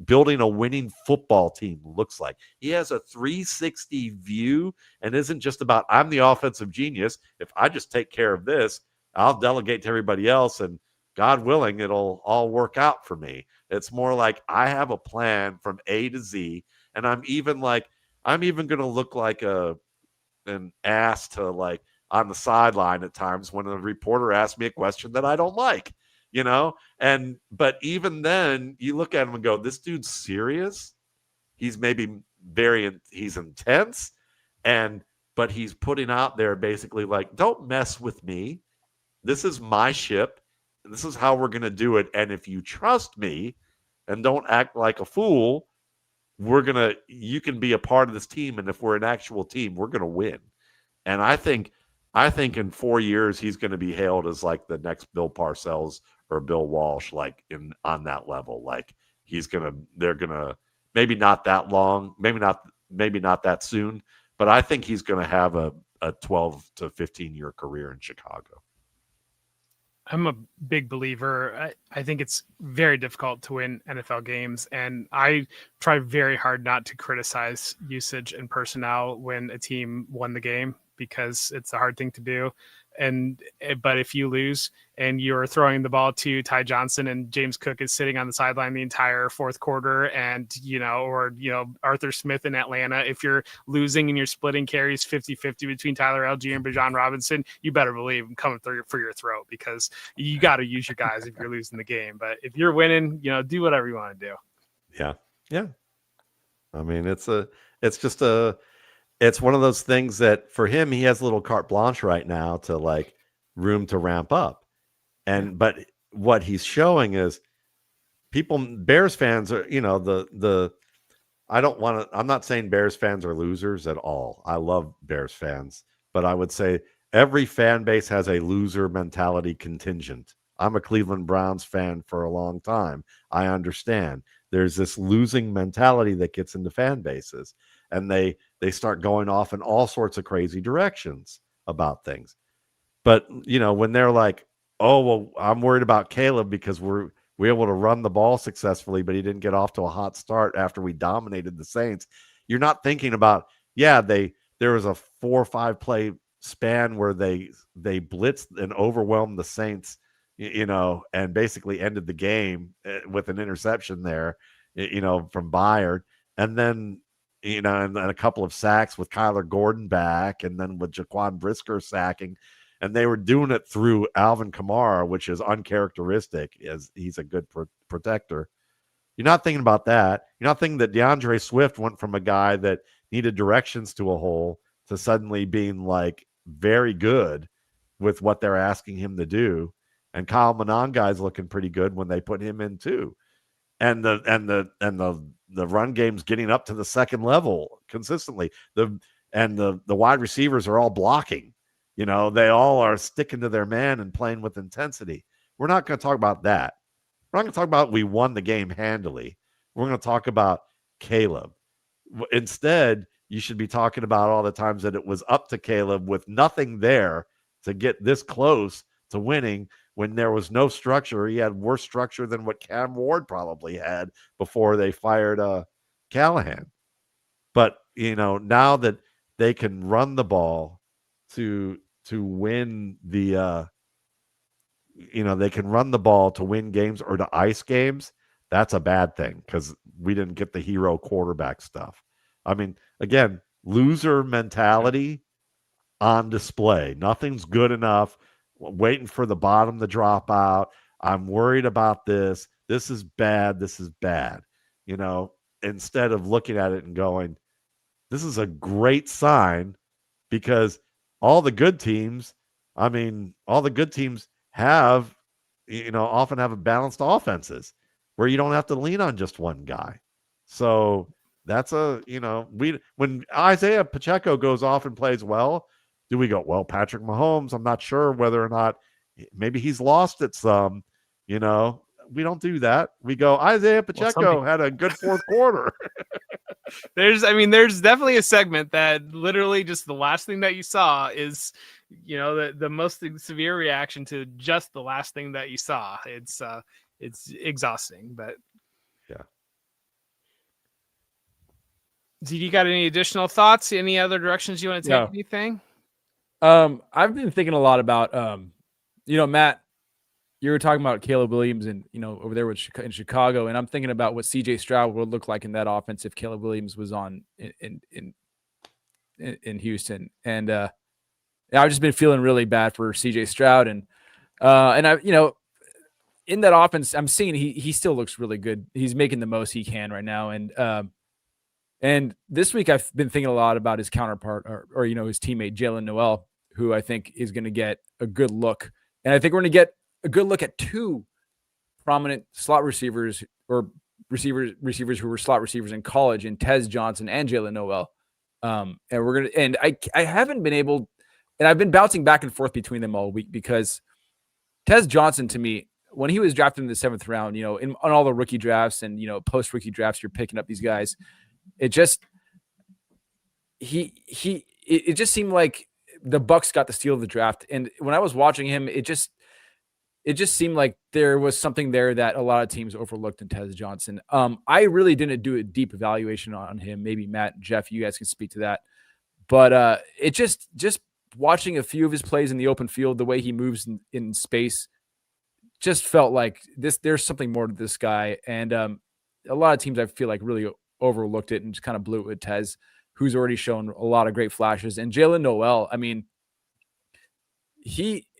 building a winning football team looks like. He has a 360 view and isn't just about, I'm the offensive genius. If I just take care of this, I'll delegate to everybody else, and God willing, it'll all work out for me. It's more like I have a plan from A to Z, and I'm even going to look like an ass to on the sideline at times when a reporter asks me a question that I don't like, but even then you look at him and go, this dude's serious. He's maybe he's intense, but he's putting out there basically don't mess with me. This is my ship. This is how we're going to do it. And if you trust me and don't act like a fool, you can be a part of this team. And if we're an actual team, we're going to win. And I think in 4 years, he's going to be hailed as the next Bill Parcells or Bill Walsh, on that level. They're going to, maybe not that long, maybe not that soon, but I think he's going to have a 12 to 15 year career in Chicago. I'm a big believer. I think it's very difficult to win NFL games, and I try very hard not to criticize usage and personnel when a team won the game, because it's a hard thing to do. But if you lose and you're throwing the ball to Ty Johnson and James Cook is sitting on the sideline the entire fourth quarter, and or Arthur Smith in Atlanta, if you're losing and you're splitting carries 50-50 between Tyler Algier and Bijan Robinson, you better believe I'm coming through for your throat, because you got to use your guys if you're losing the game. But if you're winning, do whatever you want to do. Yeah. I mean, it's one of those things that for him, he has a little carte blanche right now to room to ramp up. But what he's showing is Bears fans are, I'm not saying Bears fans are losers at all. I love Bears fans, but I would say every fan base has a loser mentality contingent. I'm a Cleveland Browns fan for a long time. I understand there's this losing mentality that gets into fan bases, and they start going off in all sorts of crazy directions about things. But, when they're like, oh, well, I'm worried about Caleb because we're able to run the ball successfully, but he didn't get off to a hot start after we dominated the Saints. You're not thinking about, there was a 4 or 5 play span where they blitzed and overwhelmed the Saints, and basically ended the game with an interception there, from Byard. And then, and a couple of sacks with Kyler Gordon back, and then with Jaquan Brisker sacking. And they were doing it through Alvin Kamara, which is uncharacteristic, as he's a good protector. You're not thinking about that. You're not thinking that DeAndre Swift went from a guy that needed directions to a hole to suddenly being very good with what they're asking him to do. And Kyle Monangai is looking pretty good when they put him in too. And the run game's getting up to the second level consistently. The wide receivers are all blocking. They all are sticking to their man and playing with intensity. We're not going to talk about that. We're not going to talk about we won the game handily. We're going to talk about Caleb. Instead, you should be talking about all the times that it was up to Caleb with nothing there to get this close to winning when there was no structure. He had worse structure than what Cam Ward probably had before they fired Callahan. But, now that they can run the ball to win the they can run the ball to win games or to ice games, that's a bad thing, because we didn't get the hero quarterback stuff. I mean, again, loser mentality on display. Nothing's good enough. Waiting for the bottom to drop out. I'm worried about this. This is bad. This is bad. Instead of looking at it and going, this is a great sign, because all the good teams, have, often have a balanced offenses where you don't have to lean on just one guy. So that's when Isaiah Pacheco goes off and plays well, do we go, well, Patrick Mahomes, I'm not sure whether or not maybe he's lost at some, we don't do that. We go, Isaiah Pacheco had a good fourth quarter. There's definitely a segment that literally just the last thing that you saw is, the most severe reaction to just the last thing that you saw. It's exhausting, but yeah. Do you got any additional thoughts? Any other directions you want to take? No. Anything? I've been thinking a lot about, Matt, you were talking about Caleb Williams and, over there in Chicago. And I'm thinking about what CJ Stroud would look like in that offense if Caleb Williams was on in Houston. And I've just been feeling really bad for CJ Stroud. And I, in that offense, I'm seeing he still looks really good. He's making the most he can right now. And this week I've been thinking a lot about his counterpart or his teammate, Jalen Noel, who I think is going to get a good look. And I think we're going to get a good look at two prominent slot receivers or receivers who were slot receivers in college, in Tez Johnson and Jalen Noel. And I haven't been able, and I've been bouncing back and forth between them all week, because Tez Johnson, to me, when he was drafted in the 7th round, on all the rookie drafts and, post rookie drafts, you're picking up these guys. It just, it just seemed like the Bucs got the steal of the draft. And when I was watching him, it just seemed like there was something there that a lot of teams overlooked in Tez Johnson. I really didn't do a deep evaluation on him. Maybe Matt and Jeff, you guys can speak to that. But it just watching a few of his plays in the open field, the way he moves in space, just felt like there's something more to this guy. And a lot of teams, I feel like, really overlooked it and just kind of blew it with Tez, who's already shown a lot of great flashes. And Jalen Noel,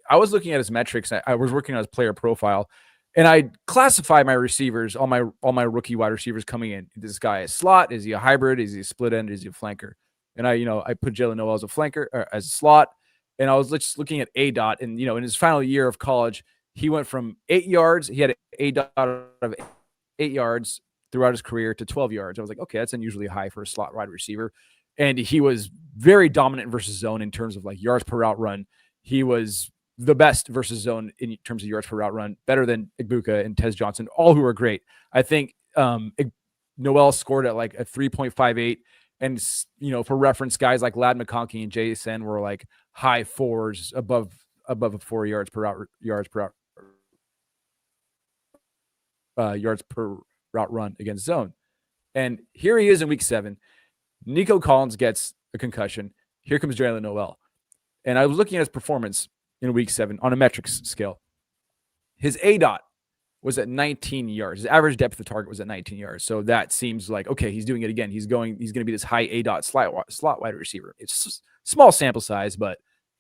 I was looking at his metrics. I was working on his player profile, and I classify my receivers, all my rookie wide receivers coming in. Is this guy a slot? Is he a hybrid? Is he a split end? Is he a flanker? And I put Jalen Noel as a flanker, or as a slot. And I was just looking at ADOT, and in his final year of college, he went from 8 yards. He had an ADOT of 8 yards throughout his career to 12 yards. I was like, okay, that's unusually high for a slot wide receiver. And he was very dominant versus zone in terms of like yards per route run. He was the best versus zone in terms of yards per route run, better than Igbuka and Tez Johnson, all who are great. I think Noel scored at like a 3.58. And, for reference, guys like Ladd McConkey and JSN were like high 4s above 4 yards per route run against zone. And here he is in week 7. Nico Collins gets a concussion. Here comes Jalen Noel. And I was looking at his performance in week 7 on a metrics scale. His ADOT was at 19 yards. His average depth of target was at 19 yards. So that seems like, okay, he's doing it again. He's going to be this high ADOT slot wide receiver. It's small sample size, but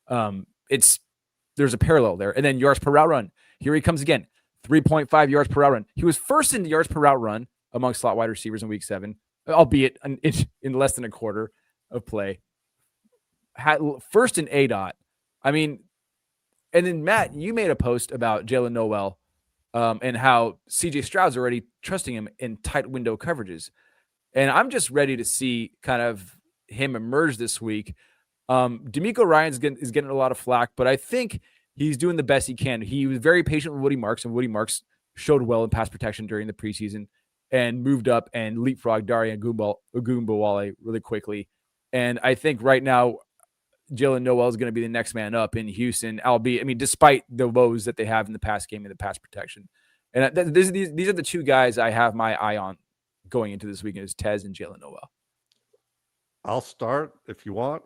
there's a parallel there. And then yards per route run. Here he comes again. 3.5 yards per route run. He was first in yards per route run among slot wide receivers in week 7, albeit in less than a quarter of play. First in ADOT. And then Matt, you made a post about Jalen Noel and how CJ Stroud's already trusting him in tight window coverages. And I'm just ready to see kind of him emerge this week. D'Amico Ryans is getting a lot of flack, but I think he's doing the best he can. He was very patient with Woody Marks, and Woody Marks showed well in pass protection during the preseason and moved up and leapfrogged Darian Ogunbowale really quickly. And I think right now, Jalen Noel is going to be the next man up in Houston, albeit, despite the woes that they have in the pass game and the pass protection. And these are the two guys I have my eye on going into this weekend, is Tez and Jalen Noel. I'll start if you want.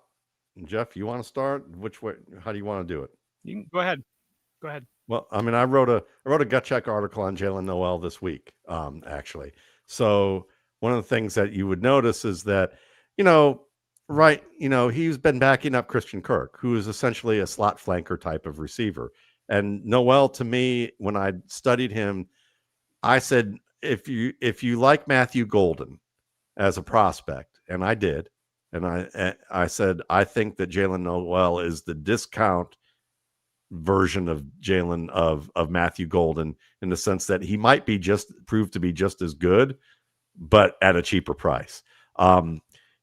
Jeff, you want to start? Which way? How do you want to do it? You can go ahead. Well, I wrote a gut check article on Jalen Noel this week, actually. So one of the things that you would notice is that, right, he's been backing up Christian Kirk, who is essentially a slot flanker type of receiver. And Noel, to me, when I studied him, I said, if you like Matthew Golden as a prospect, and I did, and I said, I think that Jalen Noel is the discount version of Jalen of Matthew Golden, in the sense that he might be prove to be just as good, but at a cheaper price. I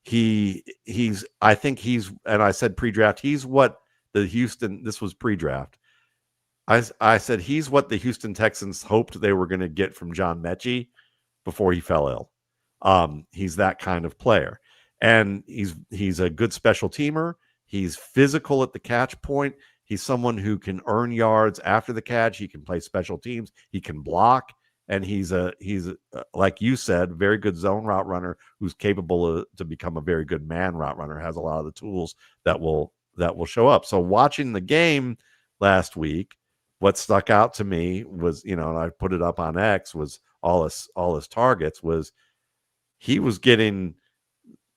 think he's, and I said pre-draft, he's what this was pre-draft. I said he's what the Houston Texans hoped they were going to get from John Mechie before he fell ill. He's that kind of player, and he's a good special teamer. He's physical at the catch point. He's someone who can earn yards after the catch. He can play special teams. He can block, and he's like you said, very good zone route runner who's capable to become a very good man route runner. Has a lot of the tools that will show up. So watching the game last week, what stuck out to me was, and I put it up on X, was all his targets. Was he was getting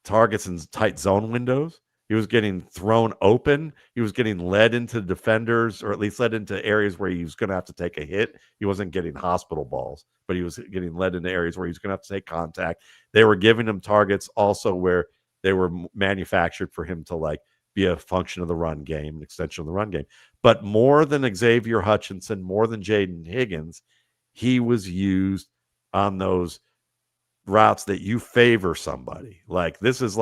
targets in tight zone windows. He was getting thrown open. He was getting led into defenders, or at least led into areas where he was going to have to take a hit. He wasn't getting hospital balls, but he was getting led into areas where he was going to have to take contact. They were giving him targets also where they were manufactured for him to be a function of the run game, an extension of the run game. But more than Xavier Hutchinson, more than Jaden Higgins, he was used on those routes that you favor somebody. This is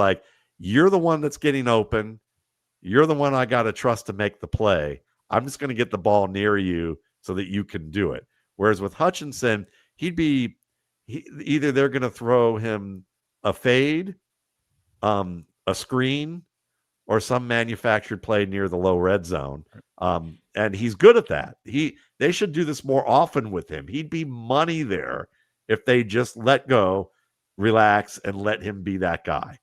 you're the one that's getting open. You're the one I got to trust to make the play. I'm just going to get the ball near you so that you can do it. Whereas with Hutchinson, either they're going to throw him a fade, a screen, or some manufactured play near the low red zone. And he's good at that. They should do this more often with him. He'd be money there if they just let go, relax, and let him be that guy.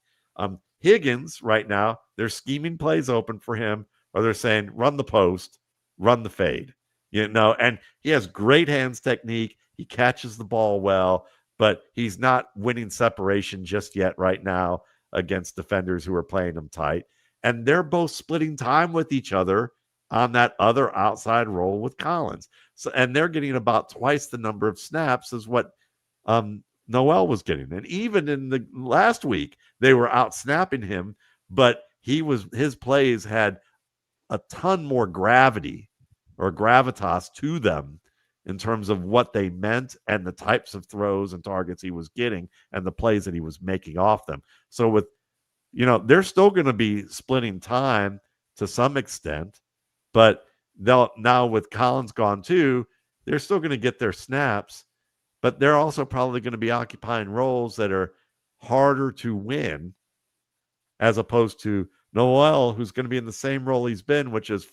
Higgins, right now, they're scheming plays open for him, or they're saying, run the post, run the fade. And he has great hands technique. He catches the ball well, but he's not winning separation just yet right now against defenders who are playing him tight. And they're both splitting time with each other on that other outside role with Collins. And they're getting about twice the number of snaps as what Noel was getting. And even in the last week, they were out snapping him, but his plays had a ton more gravity or gravitas to them in terms of what they meant and the types of throws and targets he was getting and the plays that he was making off them. So with, they're still going to be splitting time to some extent, but now with Collins gone too, they're still going to get their snaps, but they're also probably going to be occupying roles that are harder to win, as opposed to Noel, who's going to be in the same role he's been, which is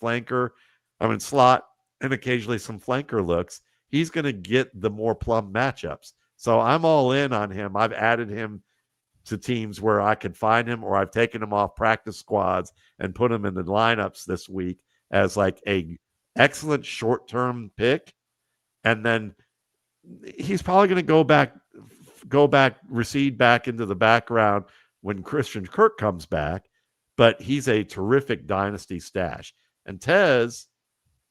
slot, and occasionally some flanker looks. He's going to get the more plum matchups. So I'm all in on him. I've added him to teams where I can find him, or I've taken him off practice squads and put him in the lineups this week as a excellent short-term pick. And then he's probably going to recede back into the background when Christian Kirk comes back, but he's a terrific dynasty stash. And Tez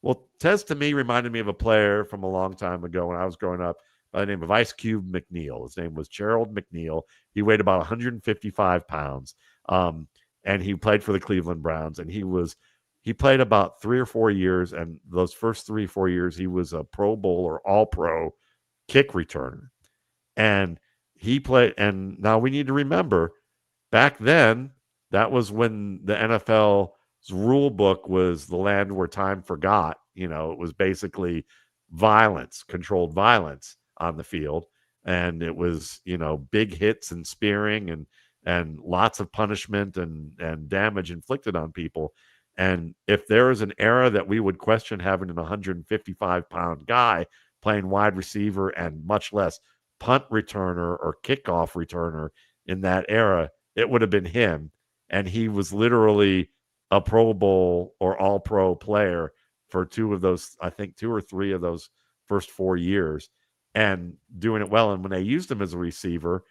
to me reminded me of a player from a long time ago when I was growing up by the name of Ice Cube McNeil. His name was Gerald McNeil. He weighed about 155 pounds, and he played for the Cleveland Browns, and he played about 3 or 4 years, and those first 3 or 4 years, he was a Pro Bowl or All-Pro kick returner. And he played, and now we need to remember, back then, that was when the NFL's rule book was the land where time forgot. It was basically controlled violence on the field. And it was, big hits and spearing and lots of punishment and damage inflicted on people. And if there is an era that we would question having an 155-pound guy playing wide receiver and much less punt returner or kickoff returner in that era, it would have been him. And he was literally a Pro Bowl or All-Pro player for 2 or 3 of those first 4 years, and doing it well. And when they used him as a receiver,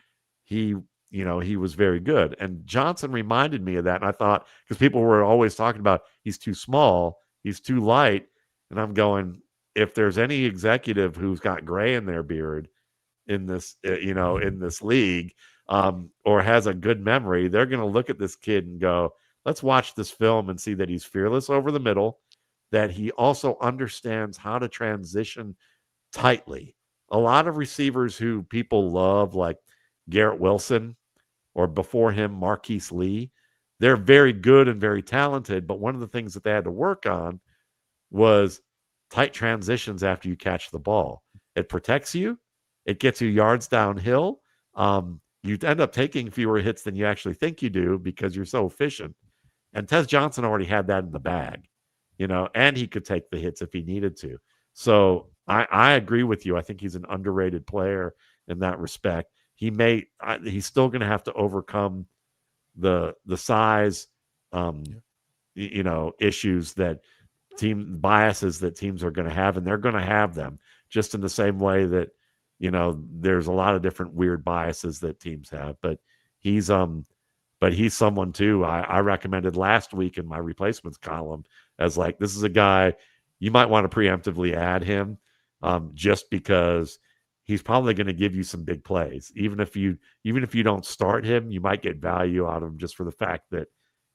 he he was very good. And Johnson reminded me of that. And I thought, because people were always talking about he's too small, he's too light. And I'm going, if there's any executive who's got gray in their beard in this, in this league, or has a good memory, they're going to look at this kid and go, let's watch this film and see that he's fearless over the middle, that he also understands how to transition tightly. A lot of receivers who people love, like Garrett Wilson, or before him, Marquise Lee, they're very good and very talented. But one of the things that they had to work on was tight transitions after you catch the ball. It protects you. It gets you yards downhill. You end up taking fewer hits than you actually think you do because you're so efficient. And Tez Johnson already had that in the bag, and he could take the hits if he needed to. So I agree with you. I think he's an underrated player in that respect. He's still going to have to overcome the size, issues that team biases that teams are going to have, and they're going to have them just in the same way that, there's a lot of different weird biases that teams have, but he's someone too. I recommended last week in my replacements column as like, this is a guy you might want to preemptively add him, just because he's probably going to give you some big plays. Even if you don't start him, you might get value out of him just for the fact that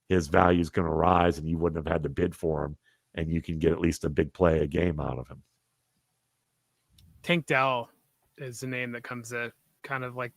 his value is going to rise and you wouldn't have had to bid for him, and you can get at least a big play a game out of him. Tank Dell is the name that comes to kind of like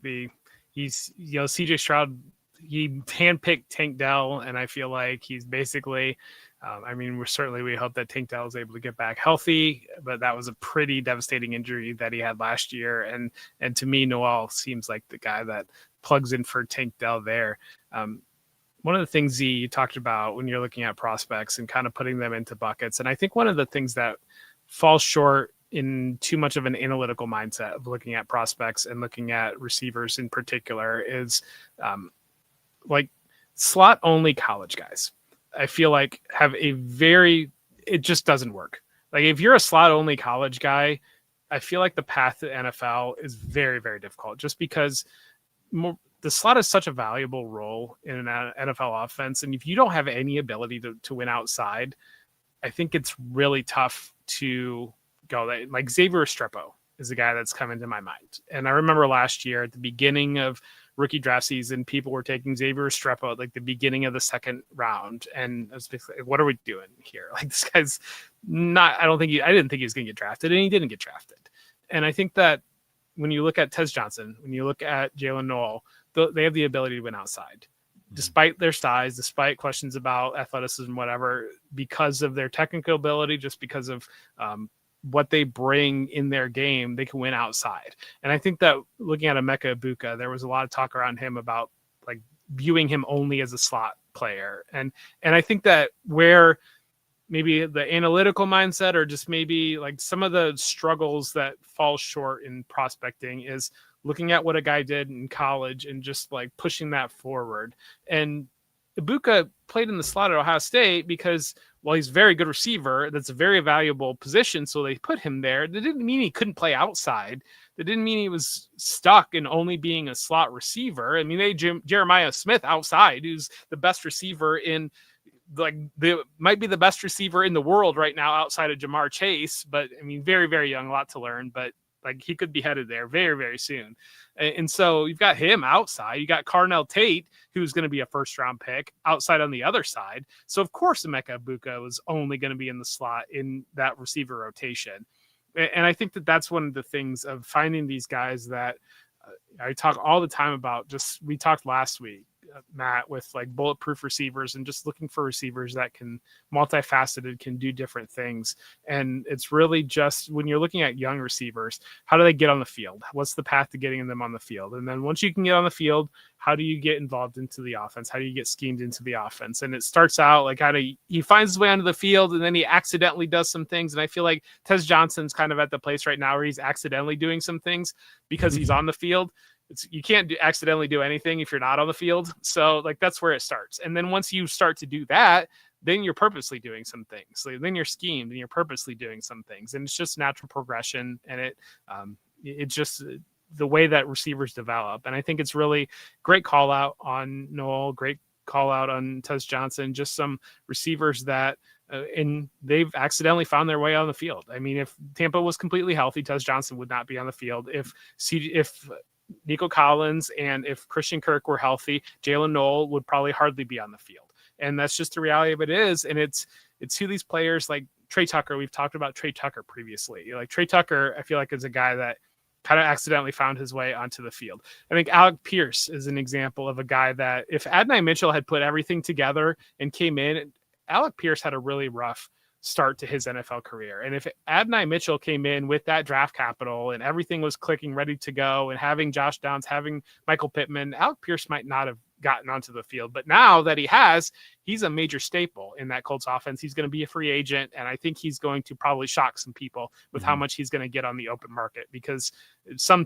he's CJ Stroud, he handpicked Tank Dell, and I feel like he's basically, we hope that Tank Dell is able to get back healthy, but that was a pretty devastating injury that he had last year. And to me, Noel seems like the guy that plugs in for Tank Dell there. One of the things you talked about when you're looking at prospects and kind of putting them into buckets, and I think one of the things that falls short in too much of an analytical mindset of looking at prospects and looking at receivers in particular is like slot only college guys, I feel like have it just doesn't work. Like if you're a slot only college guy, I feel like the path to NFL is very, very difficult just because the slot is such a valuable role in an NFL offense. And if you don't have any ability to win outside, I think it's really tough to go. Like Xavier Restrepo is the guy that's come into my mind. And I remember last year at the beginning of rookie draft season, people were taking Xavier Restrepo at like the beginning of the second round. And I was basically, what are we doing here? Like this guy's not, I didn't think he was going to get drafted, and he didn't get drafted. And I think that when you look at Tez Johnson, when you look at Jalen Noel, they have the ability to win outside. Despite their size, despite questions about athleticism, whatever, because of their technical ability, just because of what they bring in their game, they can win outside. And I think that looking at Emeka Egbuka, there was a lot of talk around him about like viewing him only as a slot player. And I think that where maybe the analytical mindset or just maybe like some of the struggles that fall short in prospecting is looking at what a guy did in college and just like pushing that forward. And Egbuka played in the slot at Ohio State because, well, he's a very good receiver. That's a very valuable position. So they put him there. That didn't mean he couldn't play outside. That didn't mean he was stuck in only being a slot receiver. I mean, they Jeremiah Smith outside, who's the best receiver in might be the best receiver in the world right now outside of Jamar Chase. But I mean, very, very young, a lot to learn, but like he could be headed there very, very soon. And so you've got him outside. You got Carnell Tate, who's going to be a first-round pick, outside on the other side. So, of course, Emeka Egbuka was only going to be in the slot in that receiver rotation. And I think that that's one of the things of finding these guys that I talk all the time about. We talked last week, Matt, with like bulletproof receivers and just looking for receivers that can multifaceted, can do different things. And it's really just when you're looking at young receivers, how do they get on the field? What's the path to getting them on the field? And then once you can get on the field, how do you get involved into the offense? How do you get schemed into the offense? And it starts out like he finds his way onto the field and then he accidentally does some things. And I feel like Tez Johnson's kind of at the place right now where he's accidentally doing some things because he's on the field. You can't accidentally do anything if you're not on the field. So like that's where it starts. And then once you start to do that, then you're purposely doing some things. So then you're schemed and you're purposely doing some things. And it's just natural progression. And it just the way that receivers develop. And I think it's really great call out on Noel, great call out on Tez Johnson, just some receivers that and they've accidentally found their way on the field. I mean, if Tampa was completely healthy, Tez Johnson would not be on the field. If Nico Collins and if Christian Kirk were healthy, Jalen Noel would probably hardly be on the field. And that's just the reality of it is. And it's who these players like Trey Tucker. We've talked about Trey Tucker previously. Like Trey Tucker, I feel like is a guy that kind of accidentally found his way onto the field. I think Alec Pierce is an example of a guy that if Adonai Mitchell had put everything together and came in, Alec Pierce had a really rough start to his NFL career. And if Adonai Mitchell came in with that draft capital and everything was clicking, ready to go, and having Josh Downs, having Michael Pittman, Alec Pierce might not have gotten onto the field. But now that he has, he's a major staple in that Colts offense. He's going to be a free agent, and I think he's going to probably shock some people with how much he's going to get on the open market, because some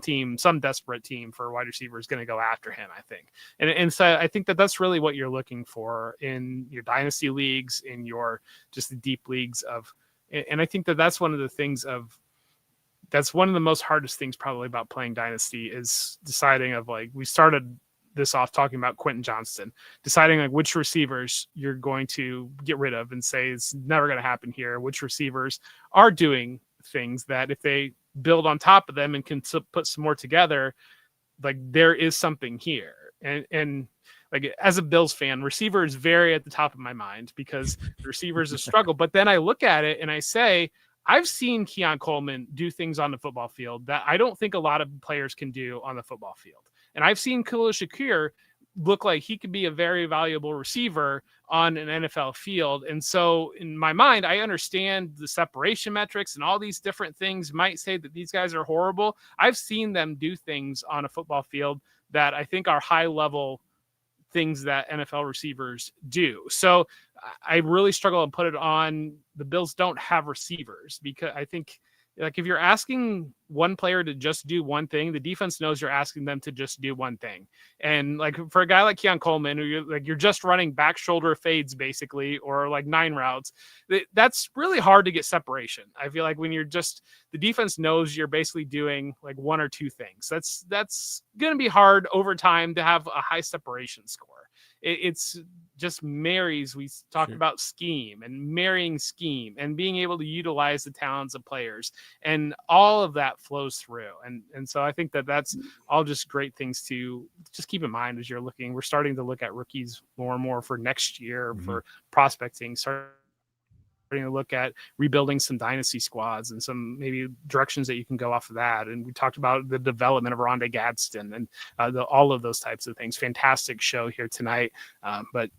desperate team for a wide receiver is going to go after him, I think. And so I think that that's really what you're looking for in your dynasty leagues, in your just the deep leagues of, and I think that that's one of the things that's one of the most hardest things probably about playing dynasty is deciding of like, we started this off talking about Quentin Johnston, deciding like which receivers you're going to get rid of and say it's never going to happen here, which receivers are doing things that if they build on top of them and can put some more together, like there is something here. And like as a Bills fan, receiver is very at the top of my mind because the receivers a struggle. But then I look at it and I say, I've seen Keon Coleman do things on the football field that I don't think a lot of players can do on the football field. And I've seen Khalil Shakir look like he could be a very valuable receiver on an NFL field. And so in my mind, I understand the separation metrics and all these different things might say that these guys are horrible. I've seen them do things on a football field that I think are high level things that NFL receivers do. So I really struggle to put it on the Bills don't have receivers, because I think like if you're asking one player to just do one thing, the defense knows you're asking them to just do one thing. And like for a guy like Keon Coleman, who you're just running back shoulder fades basically, or like 9 routes, that's really hard to get separation. I feel like when you're just, the defense knows you're basically doing like 1 or 2 things. That's going to be hard over time to have a high separation score. It's just marries. We talked about scheme and marrying scheme and being able to utilize the talents of players, and all of that flows through. And so I think that that's all just great things to just keep in mind as you're looking. We're starting to look at rookies more and more for next year for prospecting, starting to look at rebuilding some dynasty squads and some maybe directions that you can go off of that. And we talked about the development of Rondé Gadsden and all of those types of things. Fantastic show here tonight. But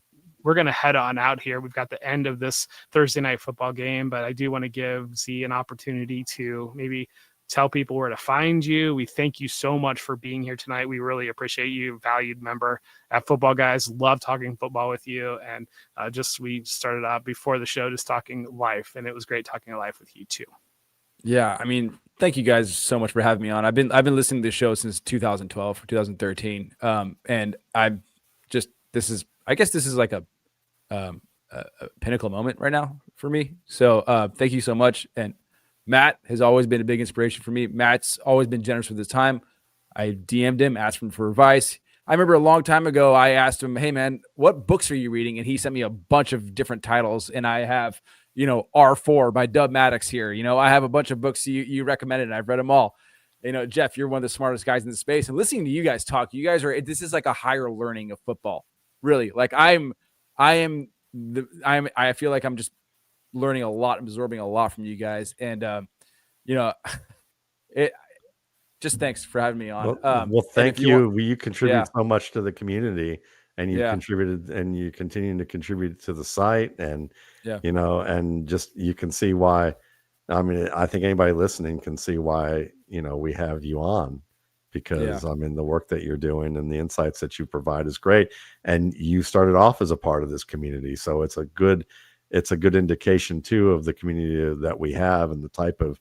we're going to head on out here. We've got the end of this Thursday night football game, but I do want to give Z an opportunity to maybe tell people where to find you. We thank you so much for being here tonight. We really appreciate you, valued member at Football Guys. Love talking football with you. And we started out before the show just talking life, and it was great talking life with you too. Yeah, I mean, thank you guys so much for having me on. I've been listening to this show since 2012 or 2013, and this is like a pinnacle moment right now for me. So thank you so much. And Matt has always been a big inspiration for me. Matt's always been generous with his time. I DM'd him, asked him for advice. I remember a long time ago, I asked him, hey man, what books are you reading? And he sent me a bunch of different titles. And I have, R4 by Dub Maddox here. I have a bunch of books you recommended, and I've read them all. Jeff, you're one of the smartest guys in the space. And listening to you guys talk, this is like a higher learning of football. Really. Like I feel like I'm just learning a lot, absorbing a lot from you guys. And, just thanks for having me on. Well, thank you. You contribute so much to the community, and you contributed, and you continue to contribute to the site. And, and just, you can see why. I mean, I think anybody listening can see why, we have you on, because the work that you're doing and the insights that you provide is great. And you started off as a part of this community. So it's a good indication too of the community that we have and the type of,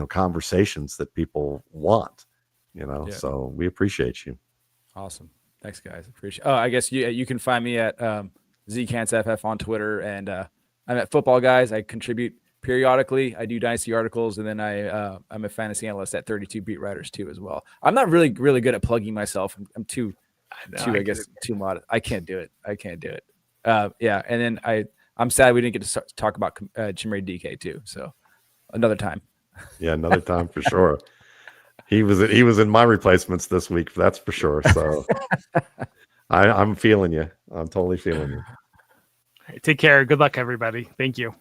conversations that people want, so we appreciate you. Awesome. Thanks guys. Appreciate. Oh, I guess you can find me at ZCantsFF on Twitter, and I'm at Football Guys. I contribute periodically. I do dynasty articles, and then I'm a fantasy analyst at 32 Beat Writers too as well. I'm not really good at plugging myself. I'm too modest. I can't do it. Yeah, and then I'm sad we didn't get to talk about Chimere DK too. So another time. Yeah, another time for sure. He was in my replacements this week. That's for sure. So I'm feeling you. I'm totally feeling you. Take care. Good luck, everybody. Thank you.